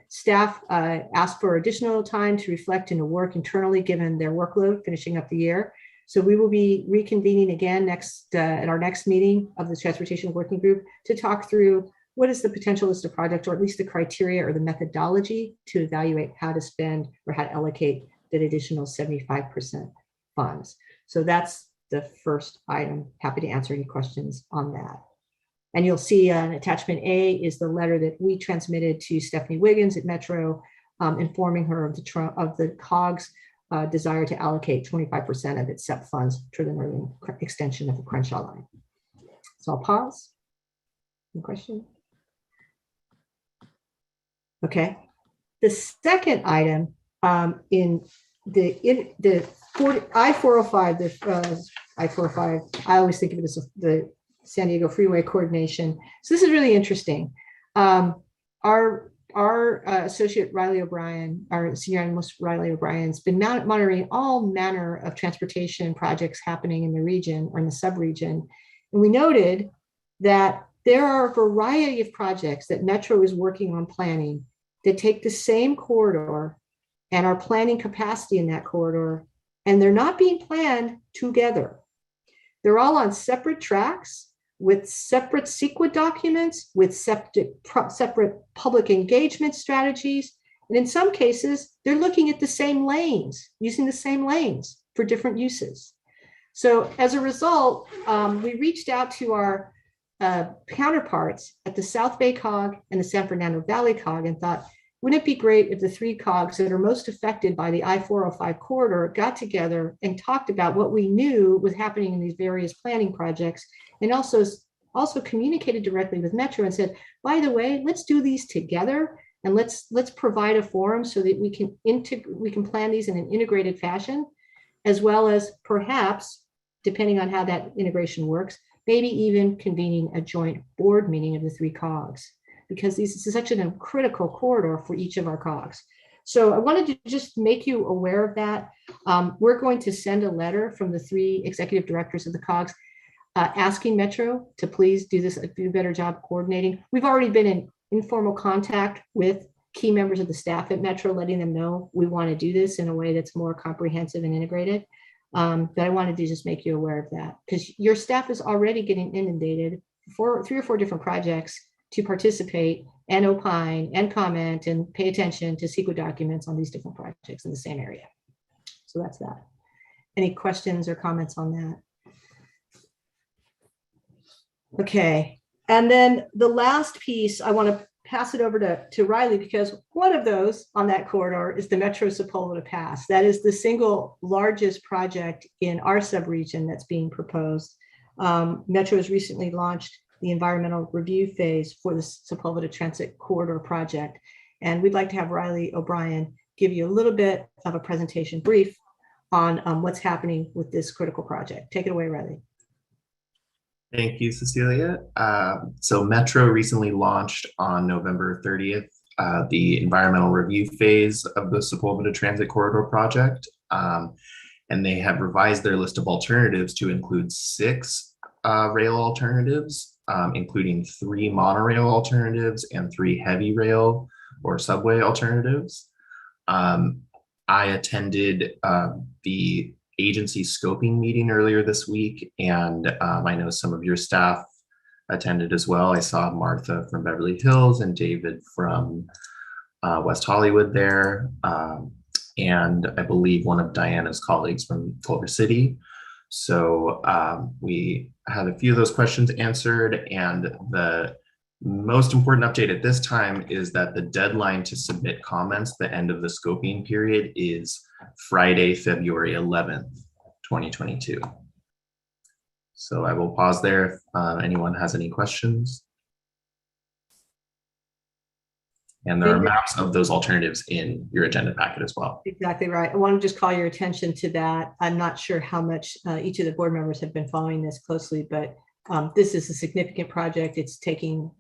S2: Staff asked for additional time to reflect and to work internally given their workload finishing up the year. So we will be reconvening again at our next meeting of the Transportation Working Group to talk through what is the potential list of projects, or at least the criteria or the methodology to evaluate how to spend or how to allocate that additional 75% funds. So that's the first item. Happy to answer any questions on that. And you'll see an attachment A is the letter that we transmitted to Stephanie Wiggins at Metro, informing her of the COG's desire to allocate 25% of its SEP funds to the northern extension of the Crenshaw line. So I'll pause. Any question? Okay. The second item in the I-405, I always think of it as the San Diego Freeway Coordination. So this is really interesting. Our associate Riley O'Brien, our senior analyst Riley O'Brien, has been monitoring all manner of transportation projects happening in the region or in the sub-region. And we noted that there are a variety of projects that Metro is working on planning that take the same corridor and are planning capacity in that corridor, and they're not being planned together. They're all on separate tracks with separate CEQA documents, with separate public engagement strategies. And in some cases, they're looking at the same lanes, using the same lanes for different uses. So as a result, we reached out to our counterparts at the South Bay COG and the San Fernando Valley COG and thought, wouldn't it be great if the three COGs that are most affected by the I-405 corridor got together and talked about what we knew was happening in these various planning projects, and also communicated directly with Metro and said, by the way, let's do these together and let's provide a forum so that we can plan these in an integrated fashion, as well as perhaps, depending on how that integration works, maybe even convening a joint board meeting of the three COGs, because this is such a critical corridor for each of our COGs. So I wanted to just make you aware of that. We're going to send a letter from the three executive directors of the COGs asking Metro to please do a better job coordinating. We've already been in informal contact with key members of the staff at Metro, letting them know we want to do this in a way that's more comprehensive and integrated. But I wanted to just make you aware of that, because your staff is already getting inundated for 3 or 4 different projects to participate and opine and comment and pay attention to CEQA documents on these different projects in the same area. So that's that. Any questions or comments on that? Okay, and then the last piece, I want to pass it over to Riley, because one of those on that corridor is the Metro Sepulveda Pass. That is the single largest project in our subregion that's being proposed. Metro has recently launched the environmental review phase for the Sepulveda Transit Corridor project. And we'd like to have Riley O'Brien give you a little bit of a presentation brief on what's happening with this critical project. Take it away, Riley.
S19: Thank you, Cecilia. So Metro recently launched on November 30th, the environmental review phase of the Sepulveda Transit Corridor project. And they have revised their list of alternatives to include 6 rail alternatives, including 3 monorail alternatives and 3 heavy rail or subway alternatives. I attended the agency scoping meeting earlier this week, and I know some of your staff attended as well. I saw Martha from Beverly Hills and David from West Hollywood there, and I believe one of Diana's colleagues from Culver City. So we had a few of those questions answered, and the most important update at this time is that the deadline to submit comments, the end of the scoping period, is Friday, February 11th, 2022. So I will pause there if anyone has any questions. And there are maps of those alternatives in your agenda packet as well.
S2: Exactly right. I want to just call your attention to that. I'm not sure how much each of the board members have been following this closely, but this is a significant project. It's taking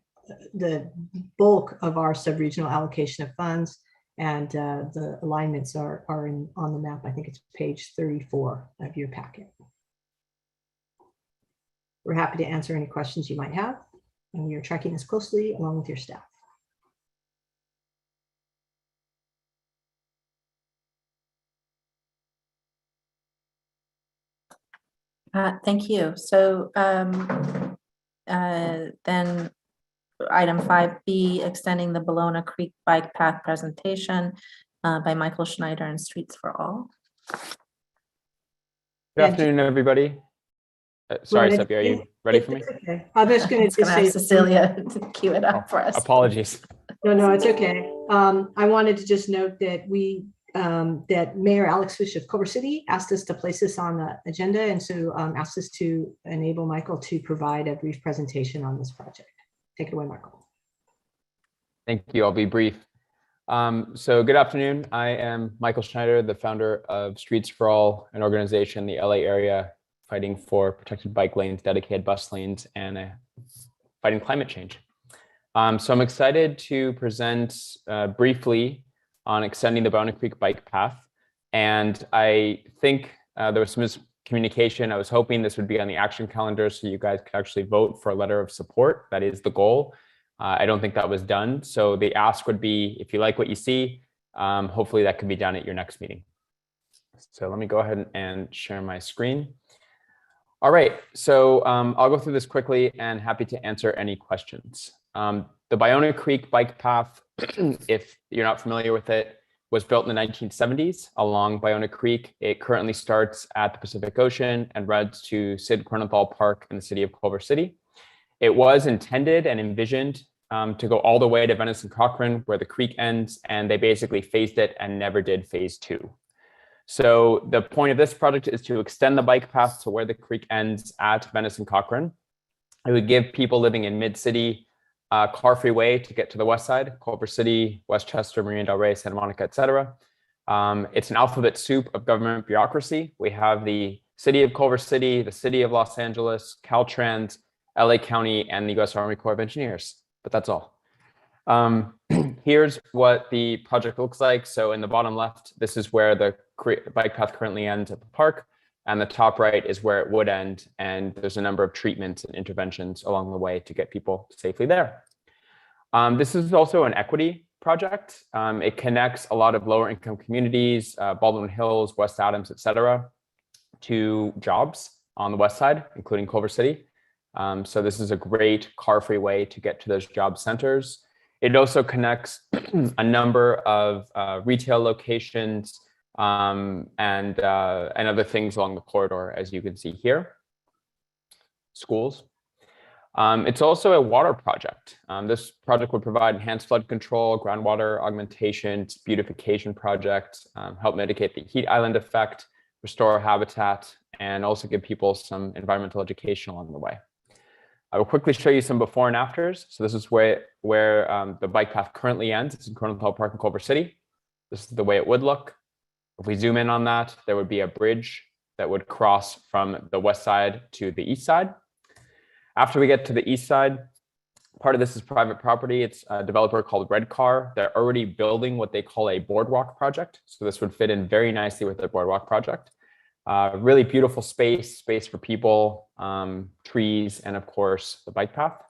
S2: the bulk of our sub-regional allocation of funds, and the alignments are on the map. I think it's page 34 of your packet. We're happy to answer any questions you might have, and we are tracking this closely along with your staff.
S1: Thank you. So then item 5B, extending the Bologna Creek Bike Path presentation by Michael Schneider and Streets for All.
S20: Good afternoon, everybody. Sorry, Seppi, are you ready for me?
S2: Okay. I'm just going to
S1: ask Cecilia to cue it up for us.
S20: Apologies.
S2: No, it's okay. I wanted to just note that that Mayor Alex Fish of Culver City asked us to place this on the agenda, and so asked us to enable Michael to provide a brief presentation on this project. Take it away, Michael.
S20: Thank you. I'll be brief. So good afternoon. I am Michael Schneider, the founder of Streets for All, an organization in the LA area fighting for protected bike lanes, dedicated bus lanes, and fighting climate change. So I'm excited to present briefly on extending the Bologna Creek Bike Path. And I think there was some miscommunication. I was hoping this would be on the action calendar so you guys could actually vote for a letter of support. That is the goal. I don't think that was done. So the ask would be, if you like what you see, hopefully that can be done at your next meeting. So let me go ahead and share my screen. All right, so I'll go through this quickly and happy to answer any questions. The Bologna Creek Bike Path, if you're not familiar with it, was built in the 1970s along Bologna Creek. It currently starts at the Pacific Ocean and runs to Sid Cornenthal Park in the city of Culver City. It was intended and envisioned to go all the way to Venice and Cochrane, where the creek ends, and they basically phased it and never did phase 2. So the point of this project is to extend the bike path to where the creek ends at Venice and Cochrane. It would give people living in mid-city car-free way to get to the west side, Culver City, Westchester, Marina Del Rey, Santa Monica, etc. It's an alphabet soup of government bureaucracy. We have the city of Culver City, the city of Los Angeles, Caltrans, LA County, and the U.S. Army Corps of Engineers, but that's all. Here's what the project looks like. So in the bottom left, this is where the bike path currently ends at the park, and the top right is where it would end. And there's a number of treatments and interventions along the way to get people safely there. This is also an equity project. It connects a lot of lower income communities, Baldwin Hills, West Adams, etc., to jobs on the west side, including Culver City. So this is a great car-free way to get to those job centers. It also connects a number of retail locations and other things along the corridor, as you can see here. Schools. It's also a water project. This project would provide enhanced flood control, groundwater augmentation, beautification project, help mitigate the heat island effect, restore habitat, and also give people some environmental education along the way. I will quickly show you some before and afters. So this is where the bike path currently ends. It's in Cornenthal Park in Culver City. This is the way it would look. If we zoom in on that, there would be a bridge that would cross from the west side to the east side. After we get to the east side, part of this is private property. It's a developer called Redcar. They're already building what they call a boardwalk project. So this would fit in very nicely with their boardwalk project. Really beautiful space for people, trees, and of course, the bike path.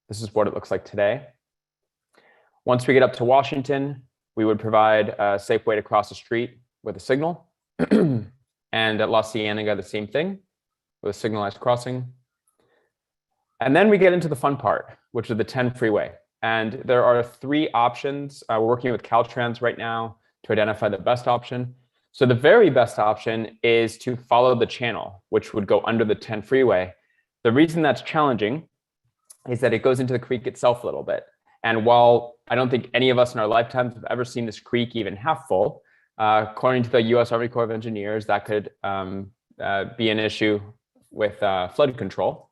S20: This is what it looks like today. Once we get up to Washington, we would provide a safe way to cross the street with a signal. And at La Cienega, the same thing with a signalized crossing. And then we get into the fun part, which is the 10 freeway. And there are 3 options. We're working with Caltrans right now to identify the best option. So the very best option is to follow the channel, which would go under the 10 freeway. The reason that's challenging is that it goes into the creek itself a little bit. And while I don't think any of us in our lifetimes have ever seen this creek even half full, according to the U.S. Army Corps of Engineers, that could be an issue with flood control.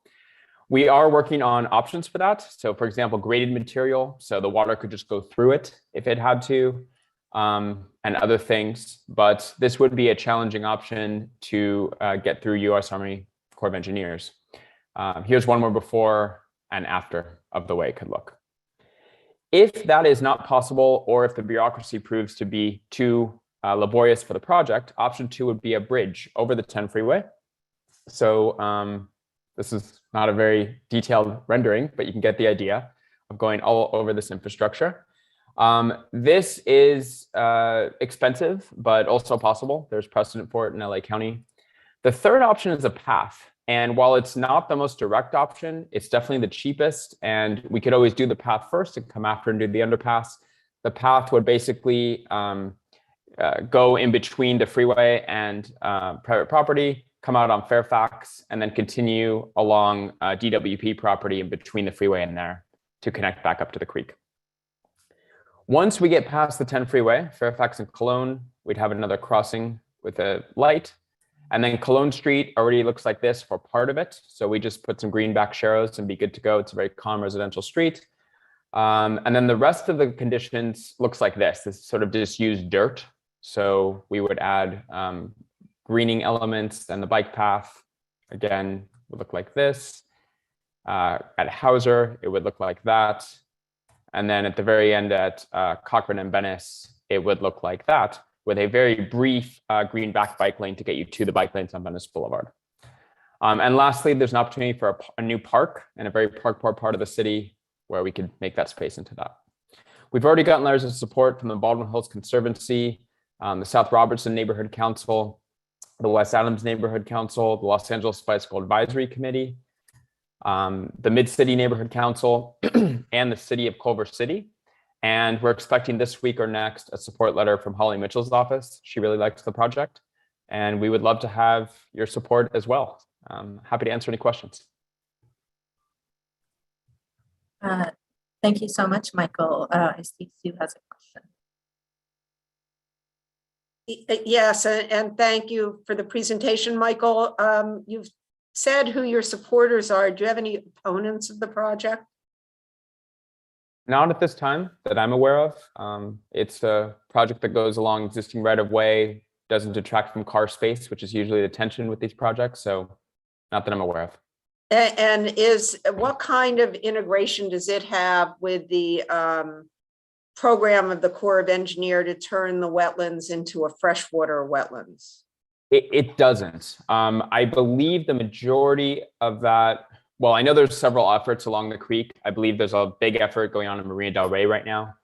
S20: We are working on options for that. So for example, graded material, so the water could just go through it if it had to, and other things. But this would be a challenging option to get through U.S. Army Corps of Engineers. Here's one more before and after of the way it could look. If that is not possible, or if the bureaucracy proves to be too laborious for the project, option 2 would be a bridge over the 10 freeway. So this is not a very detailed rendering, but you can get the idea of going all over this infrastructure. This is expensive, but also possible. There's precedent for it in LA County. The third option is a path. And while it's not the most direct option, it's definitely the cheapest. And we could always do the path first and come after and do the underpass. The path would basically go in between the freeway and private property, come out on Fairfax, and then continue along DWP property in between the freeway and there to connect back up to the creek. Once we get past the 10 freeway, Fairfax and Cologne, we'd have another crossing with a light. And then Cologne Street already looks like this for part of it. So we just put some greenback sharrows and be good to go. It's a very calm residential street. And then the rest of the conditions looks like this. This sort of disused dirt. So we would add greening elements, and the bike path, again, would look like this. At Hauser, it would look like that. And then at the very end at Cochrane and Venice, it would look like that, with a very brief greenback bike lane to get you to the bike lanes on Venice Boulevard. And lastly, there's an opportunity for a new park in a very park-poor part of the city where we could make that space into that. We've already gotten letters of support from the Baldwin Hills Conservancy, the South Robertson Neighborhood Council, the West Adams Neighborhood Council, the Los Angeles Bicycle Advisory Committee, the Mid-City Neighborhood Council, and the City of Culver City. And we're expecting this week or next a support letter from Holly Mitchell's office. She really likes the project, and we would love to have your support as well. Happy to answer any questions.
S1: Thank you so much, Michael. I see Sue has a question.
S8: Yes, and thank you for the presentation, Michael. You've said who your supporters are. Do you have any opponents of the project?
S20: Not at this time that I'm aware of. It's a project that goes along existing right-of-way, doesn't detract from car space, which is usually the tension with these projects. So not that I'm aware of.
S8: And what kind of integration does it have with the program of the Corps of Engineer to turn the wetlands into a freshwater wetlands?
S20: It doesn't. I believe the majority of that, well, I know there's several efforts along the creek. I believe there's a big effort going on in Marina del Rey right now.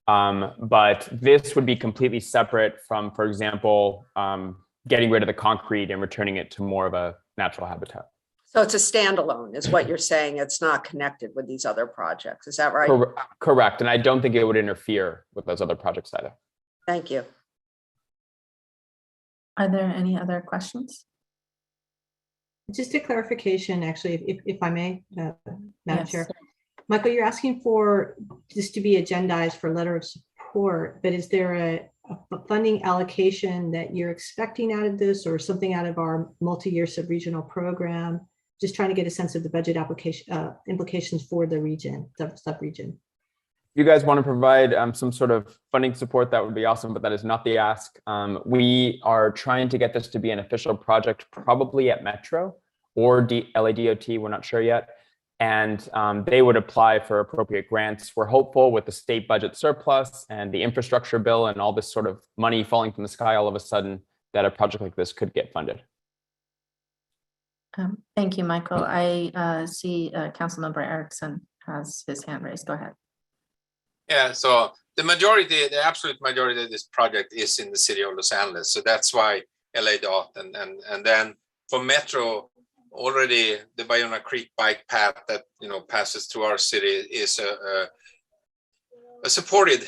S20: But this would be completely separate from, for example, getting rid of the concrete and returning it to more of a natural habitat.
S8: So it's a standalone, is what you're saying. It's not connected with these other projects. Is that right?
S20: Correct. And I don't think it would interfere with those other projects either.
S8: Thank you.
S1: Are there any other questions?
S2: Just a clarification, actually, if I may, Madam Chair.
S1: Yes.
S2: Michael, you're asking for this to be agendized for letter of support, but is there a funding allocation that you're expecting out of this, or something out of our multi-year sub-regional program? Just trying to get a sense of the budget application implications for the region, sub-region.
S20: If you guys want to provide some sort of funding support, that would be awesome, but that is not the ask. We are trying to get this to be an official project, probably at Metro or LADOT, we're not sure yet. And they would apply for appropriate grants. We're hopeful with the state budget surplus and the infrastructure bill and all this sort of money falling from the sky all of a sudden that a project like this could get funded.
S1: Thank you, Michael. I see Councilmember Erickson has his hand raised. Go ahead.
S5: Yeah, so the absolute majority of this project is in the city of Los Angeles. So that's why LADOT and then for Metro, already the Bayona Creek bike path that passes through our city is a supported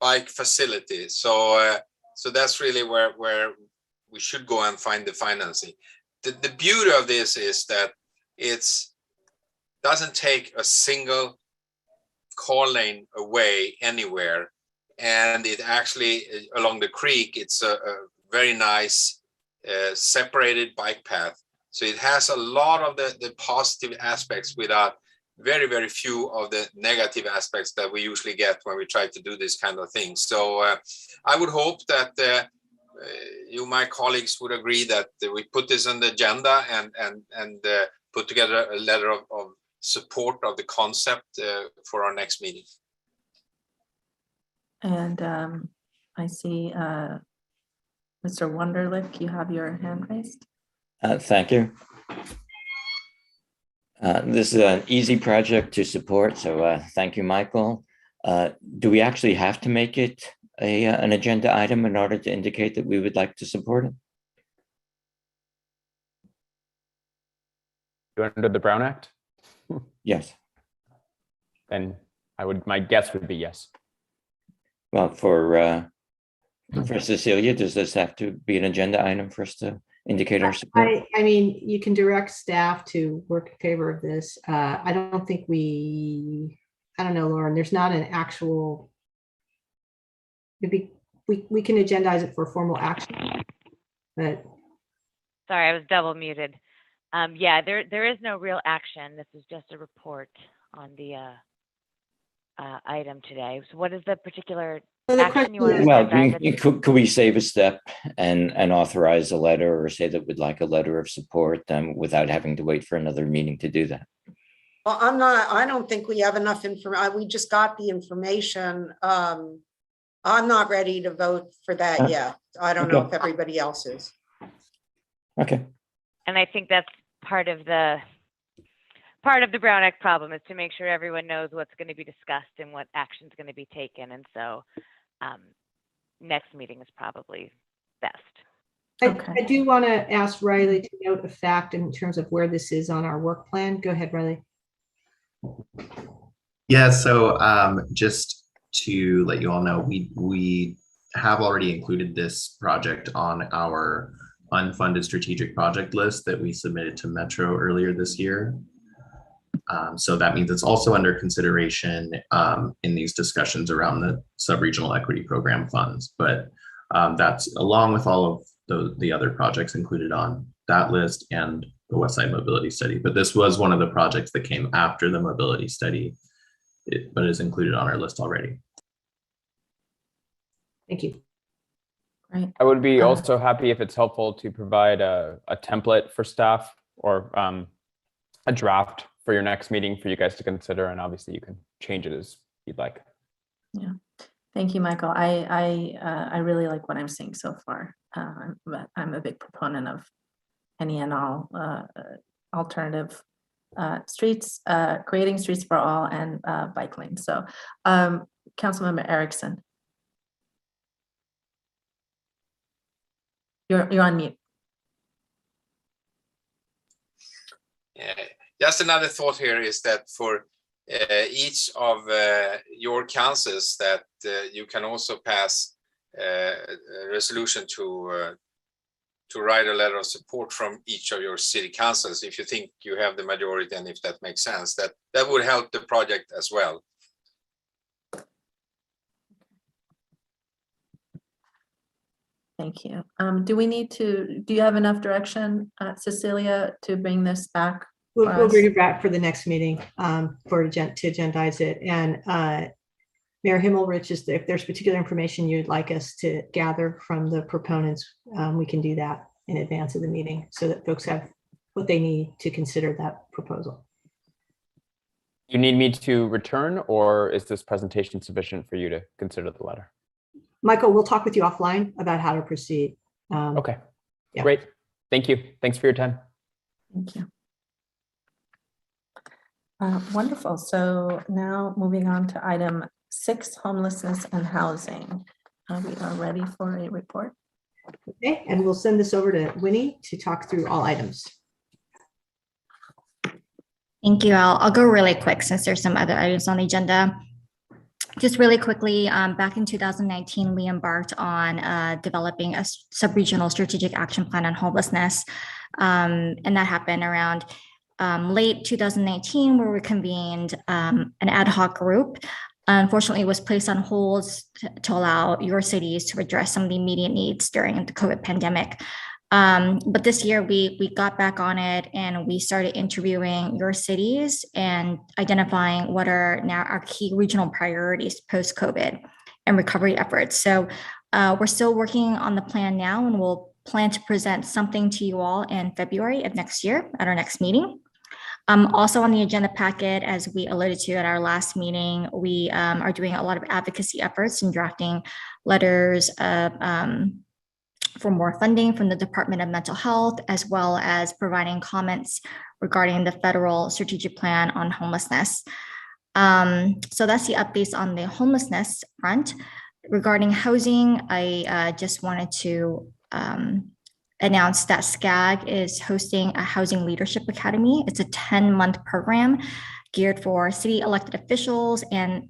S5: bike facility. So So that's really where we should go and find the financing. The beauty of this is that it's doesn't take a single car lane away anywhere, and it actually along the creek it's a very nice separated bike path, so it has a lot of the positive aspects without very few of the negative aspects that we usually get when we try to do this kind of thing. So I would hope that you, my colleagues, would agree that we put this on the agenda and put together a letter of support of the concept for our next meeting.
S1: And I see Mr. Wunderlich, you have your hand raised.
S3: Thank you. This is an easy project to support, so thank you, Michael. Do we actually have to make it an agenda item in order to indicate that we would like to support it?
S20: Under the Brown Act?
S3: Yes.
S20: Then my guess would be yes.
S3: Well, for Cecilia, does this have to be an agenda item for us to indicate our support?
S2: I mean, you can direct staff to work in favor of this. I don't think I don't know, Lauren, there's not an actual, maybe we can agendize it for formal action, but.
S21: Sorry, I was double muted. Yeah, there is no real action. This is just a report on the item today. So what is the particular action you want to
S3: Well,
S21: agendize?
S3: could we save a step and authorize a letter, or say that we'd like a letter of support without having to wait for another meeting to do that?
S8: Well, I don't think we have enough information. We just got the information. I'm not ready to vote for that yet. I don't know if everybody else is.
S3: Okay.
S21: And I think that's part of the Brown Act problem, is to make sure everyone knows what's going to be discussed and what action is going to be taken. And so next meeting is probably best.
S2: I do want to ask Riley to note a fact in terms of where this is on our work plan. Go ahead, Riley.
S19: Yeah, so just to let you all know, we have already included this project on our unfunded strategic project list that we submitted to Metro earlier this year. So that means it's also under consideration in these discussions around the sub-regional equity program funds. But that's along with all of the other projects included on that list and the West Side Mobility Study. But this was one of the projects that came after the mobility study, but is included on our list already.
S2: Thank you.
S1: Right.
S20: I would be also happy if it's helpful to provide a template for staff or a draft for your next meeting for you guys to consider, and obviously you can change it as you'd like.
S1: Yeah, thank you, Michael. I really like what I'm seeing so far. But I'm a big proponent of any and all alternative streets, creating streets for all, and bike lanes. So, Councilmember Erickson, you're on mute.
S5: Yeah. Just another thought here is that for each of your councils, that you can also pass a resolution to write a letter of support from each of your city councils if you think you have the majority, and if that makes sense, that would help the project as well.
S1: Thank you. Do you have enough direction, Cecilia, to bring this back?
S2: We'll bring it back for the next meeting to agendize it. And Mayor Himmelrich, if there's particular information you'd like us to gather from the proponents, we can do that in advance of the meeting so that folks have what they need to consider that proposal.
S20: You need me to return, or is this presentation sufficient for you to consider the letter?
S2: Michael, we'll talk with you offline about how to proceed.
S20: Okay,
S2: yeah.
S20: Great. Thank you. Thanks for your time.
S1: Thank you. Wonderful. So now moving on to item 6, homelessness and housing. We are ready for a report.
S2: Okay, and we'll send this over to Winnie to talk through all items.
S18: Thank you. I'll go really quick since there's some other items on the agenda. Just really quickly, back in 2019, we embarked on developing a sub-regional strategic action plan on homelessness. And that happened around late 2019, where we convened an ad hoc group. Unfortunately, it was placed on hold to allow your cities to address some of the immediate needs during the COVID pandemic. But this year we got back on it and we started interviewing your cities and identifying what are now our key regional priorities post-COVID and recovery efforts. So we're still working on the plan now, and we'll plan to present something to you all in February of next year at our next meeting. Also on the agenda packet, as we alluded to at our last meeting, we are doing a lot of advocacy efforts and drafting letters of for more funding from the Department of Mental Health, as well as providing comments regarding the federal strategic plan on homelessness. So that's the updates on the homelessness front. Regarding housing, I just wanted to announce that SCAG is hosting a Housing Leadership Academy. It's a 10-month program geared for city elected officials and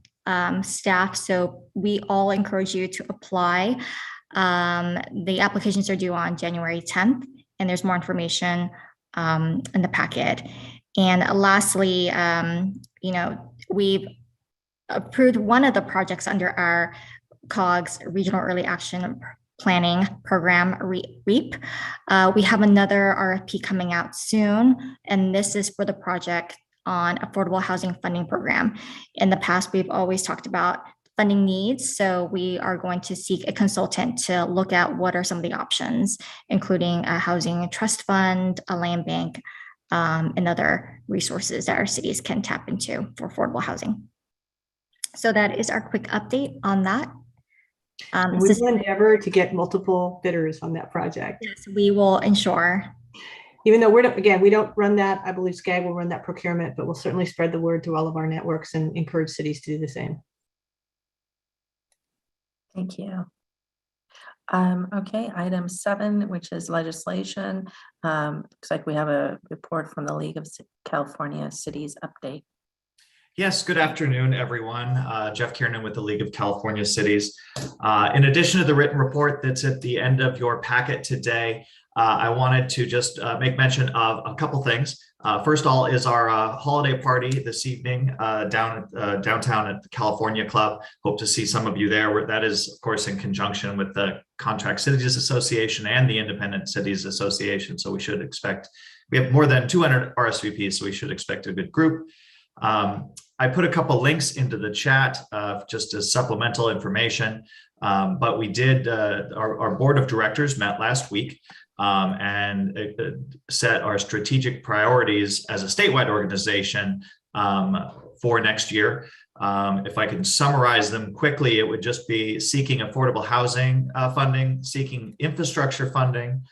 S18: staff. So we all encourage you to apply. The applications are due on January 10th, and there's more information in the packet. And lastly, we've approved one of the projects under our COG's Regional Early Action Planning Program, REAP. We have another RFP coming out soon, and this is for the project on affordable housing funding program. In the past, we've always talked about funding needs. So we are going to seek a consultant to look at what are some of the options, including a housing trust fund, a land bank, and other resources that our cities can tap into for affordable housing. So that is our quick update on that.
S2: We will endeavor to get multiple bidders on that project.
S18: Yes, we will ensure.
S2: Even though we don't run that, I believe SCAG will run that procurement, but we'll certainly spread the word through all of our networks and encourage cities to do the same.
S1: Thank you. Okay, item 7, which is legislation. Looks like we have a report from the League of California Cities update.
S4: Yes, good afternoon, everyone. Jeff Kiernan with the League of California Cities. In addition to the written report that's at the end of your packet today, I wanted to just make mention of a couple things. First of all is our holiday party this evening downtown at the California Club. Hope to see some of you there. That is, of course, in conjunction with the Contract Cities Association and the Independent Cities Association. So we have more than 200 RSVPs, so we should expect a good group. I put a couple links into the chat just as supplemental information, but we did, our board of directors met last week and set our strategic priorities as a statewide organization for next year. If I can summarize them quickly, it would just be seeking affordable housing funding, seeking infrastructure funding,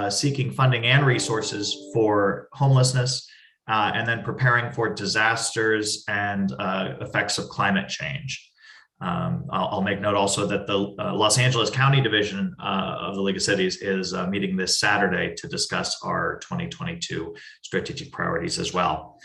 S4: seeking funding and resources for homelessness, and then preparing for disasters and effects of climate change. I'll make note also that the Los Angeles County Division of the League of Cities is meeting this Saturday to discuss our 2022 strategic priorities as well.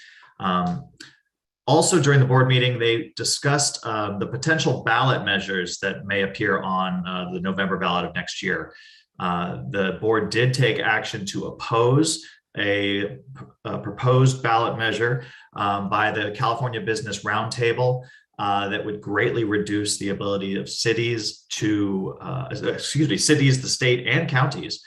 S4: Also during the board meeting, they discussed the potential ballot measures that may appear on the November ballot of next year. The board did take action to oppose a proposed ballot measure by the California Business Roundtable that would greatly reduce the ability of cities to, cities, the state and counties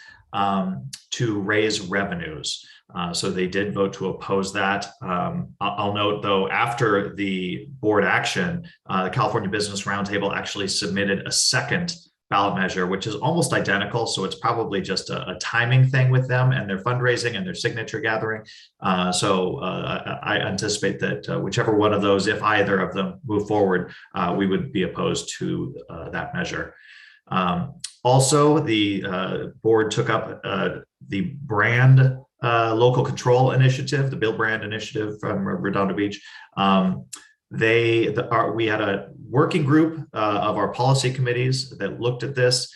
S4: to raise revenues. So they did vote to oppose that. I'll note though, after the board action, the California Business Roundtable actually submitted a second ballot measure, which is almost identical. So it's probably just a timing thing with them and their fundraising and their signature gathering. I anticipate that whichever one of those, if either of them move forward, we would be opposed to that measure. Also, the board took up the brand local control initiative, the Build Brand initiative from Redondo Beach. We had a working group of our policy committees that looked at this.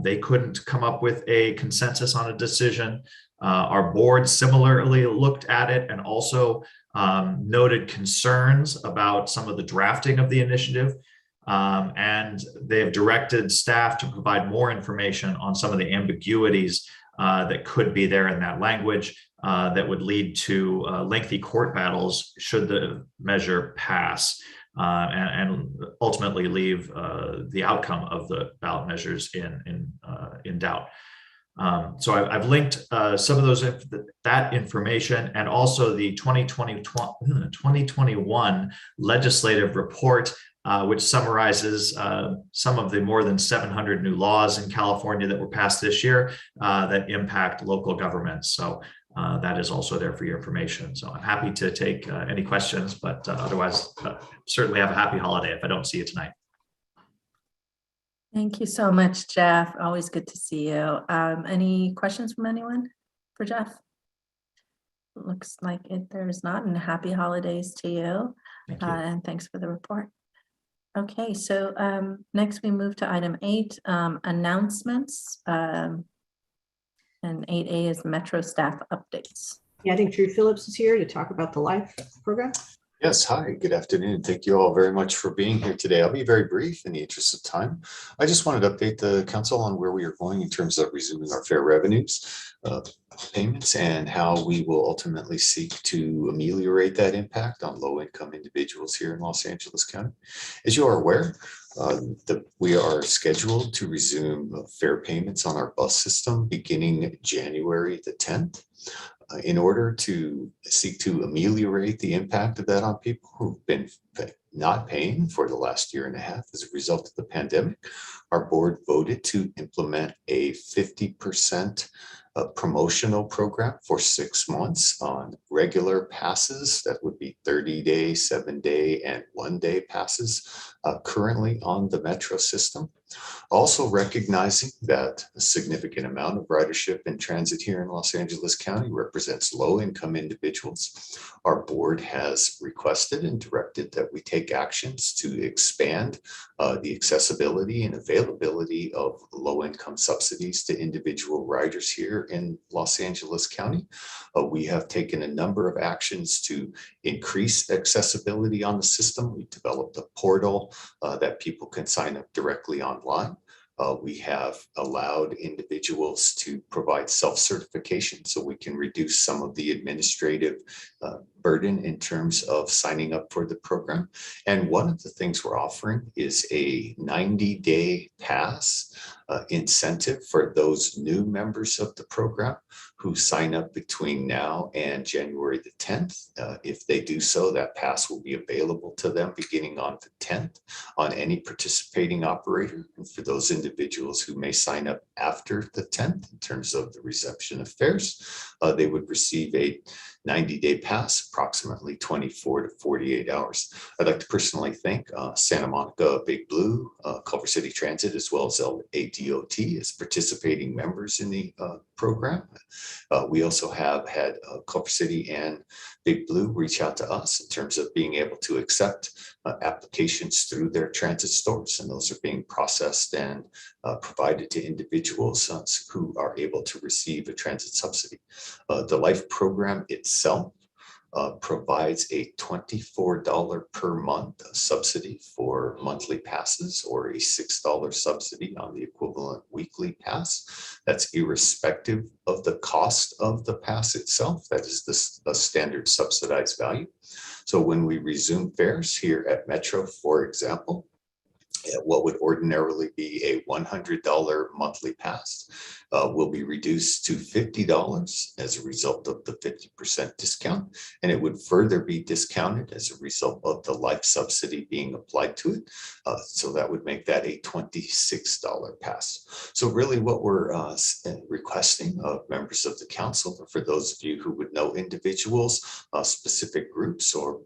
S4: They couldn't come up with a consensus on a decision. Our board similarly looked at it and also noted concerns about some of the drafting of the initiative. And they have directed staff to provide more information on some of the ambiguities that could be there in that language that would lead to lengthy court battles should the measure pass, and ultimately leave the outcome of the ballot measures in doubt. So I've linked some of that information, and also the 2021 legislative report, which summarizes some of the more than 700 new laws in California that were passed this year that impact local governments. So that is also there for your information. So I'm happy to take any questions, but otherwise, certainly have a happy holiday if I don't see you tonight.
S1: Thank you so much, Jeff. Always good to see you. Any questions from anyone for Jeff? Looks like there's not, and happy holidays to you.
S4: Thank you.
S1: And thanks for the report. Okay, so next we move to item 8, announcements. And 8A is Metro staff updates.
S2: Yeah, I think Drew Phillips is here to talk about the live program.
S7: Yes, hi, good afternoon. Thank you all very much for being here today. I'll be very brief in the interest of time. I just wanted to update the council on where we are going in terms of resuming our fair revenues payments and how we will ultimately seek to ameliorate that impact on low-income individuals here in Los Angeles County. As you are aware, we are scheduled to resume fare payments on our bus system beginning January the 10th. In order to seek to ameliorate the impact of that on people who've been not paying for the last year and a half as a result of the pandemic, our board voted to implement a 50% promotional program for 6 months on regular passes. That would be 30-day, 7-day, and 1-day passes currently on the Metro system. Also recognizing that a significant amount of ridership and transit here in Los Angeles County represents low-income individuals, our board has requested and directed that we take actions to expand the accessibility and availability of low-income subsidies to individual riders here in Los Angeles County. We have taken a number of actions to increase accessibility on the system. We developed a portal that people can sign up directly online. We have allowed individuals to provide self-certification so we can reduce some of the administrative burden in terms of signing up for the program. And one of the things we're offering is a 90-day pass incentive for those new members of the program who sign up between now and January the 10th. If they do so, that pass will be available to them beginning on the 10th on any participating operator. And for those individuals who may sign up after the 10th in terms of the reception of fares, they would receive a 90-day pass, approximately 24 to 48 hours. I'd like to personally thank Santa Monica Big Blue, Culver City Transit, as well as LADOT as participating members in the program. We also have had Culver City and Big Blue reach out to us in terms of being able to accept applications through their transit stores, and those are being processed and provided to individuals who are able to receive a transit subsidy. The LIFE program itself provides a $24 per month subsidy for monthly passes, or a $6 subsidy on the equivalent weekly pass. That's irrespective of the cost of the pass itself. That is the standard subsidized value. So when we resume fares here at Metro, for example, what would ordinarily be a $100 monthly pass will be reduced to $50 as a result of the 50% discount, and it would further be discounted as a result of the life subsidy being applied to it. So that would make that a $26 pass. So really what we're requesting of members of the council, for those of you who would know individuals, specific groups, or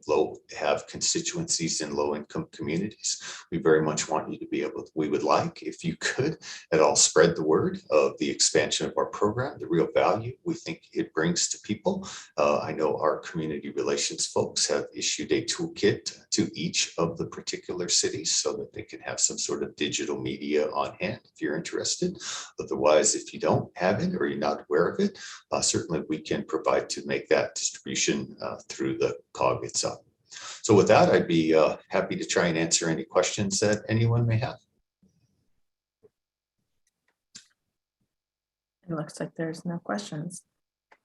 S7: have constituencies in low-income communities, we very much want you to be able, we would like, if you could at all, spread the word of the expansion of our program, the real value we think it brings to people. I know our community relations folks have issued a toolkit to each of the particular cities so that they can have some sort of digital media on hand if you're interested. Otherwise, if you don't have it or you're not aware of it, certainly we can provide to make that distribution through the COG itself. So with that, I'd be happy to try and answer any questions that anyone may have.
S1: It looks like there's no questions.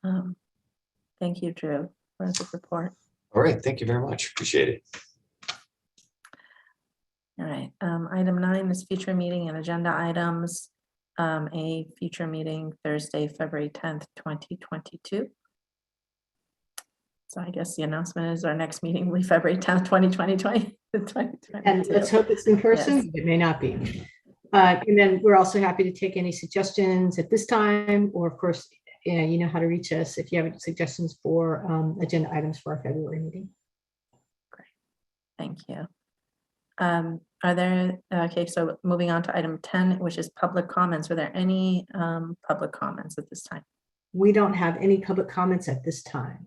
S1: Thank you, Drew, for the report.
S7: All right, thank you very much. Appreciate it.
S1: All right, item 9 is future meeting and agenda items. A future meeting Thursday, February 10th, 2022. So I guess the announcement is our next meeting will be February 10th, 2022.
S2: And let's hope it's in person.
S1: Yes.
S2: It may not be. And then we're also happy to take any suggestions at this time, or of course, you know how to reach us if you have any suggestions for agenda items for our February meeting.
S1: Great, thank you. Are there, okay, so moving on to item 10, which is public comments. Are there any public comments at this time?
S2: We don't have any public comments at this time.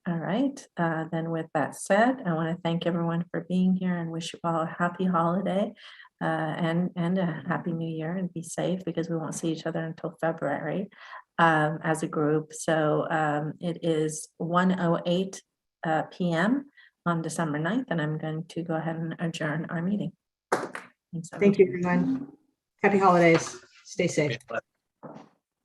S1: All right, then with that said, I want to thank everyone for being here and wish you all a happy holiday and a happy new year, and be safe because we won't see each other until February as a group. So it is 1:08 p.m. on December 9th, and I'm going to go ahead and adjourn our meeting. Thanks,
S2: Thank you, everyone. Happy holidays. Stay safe.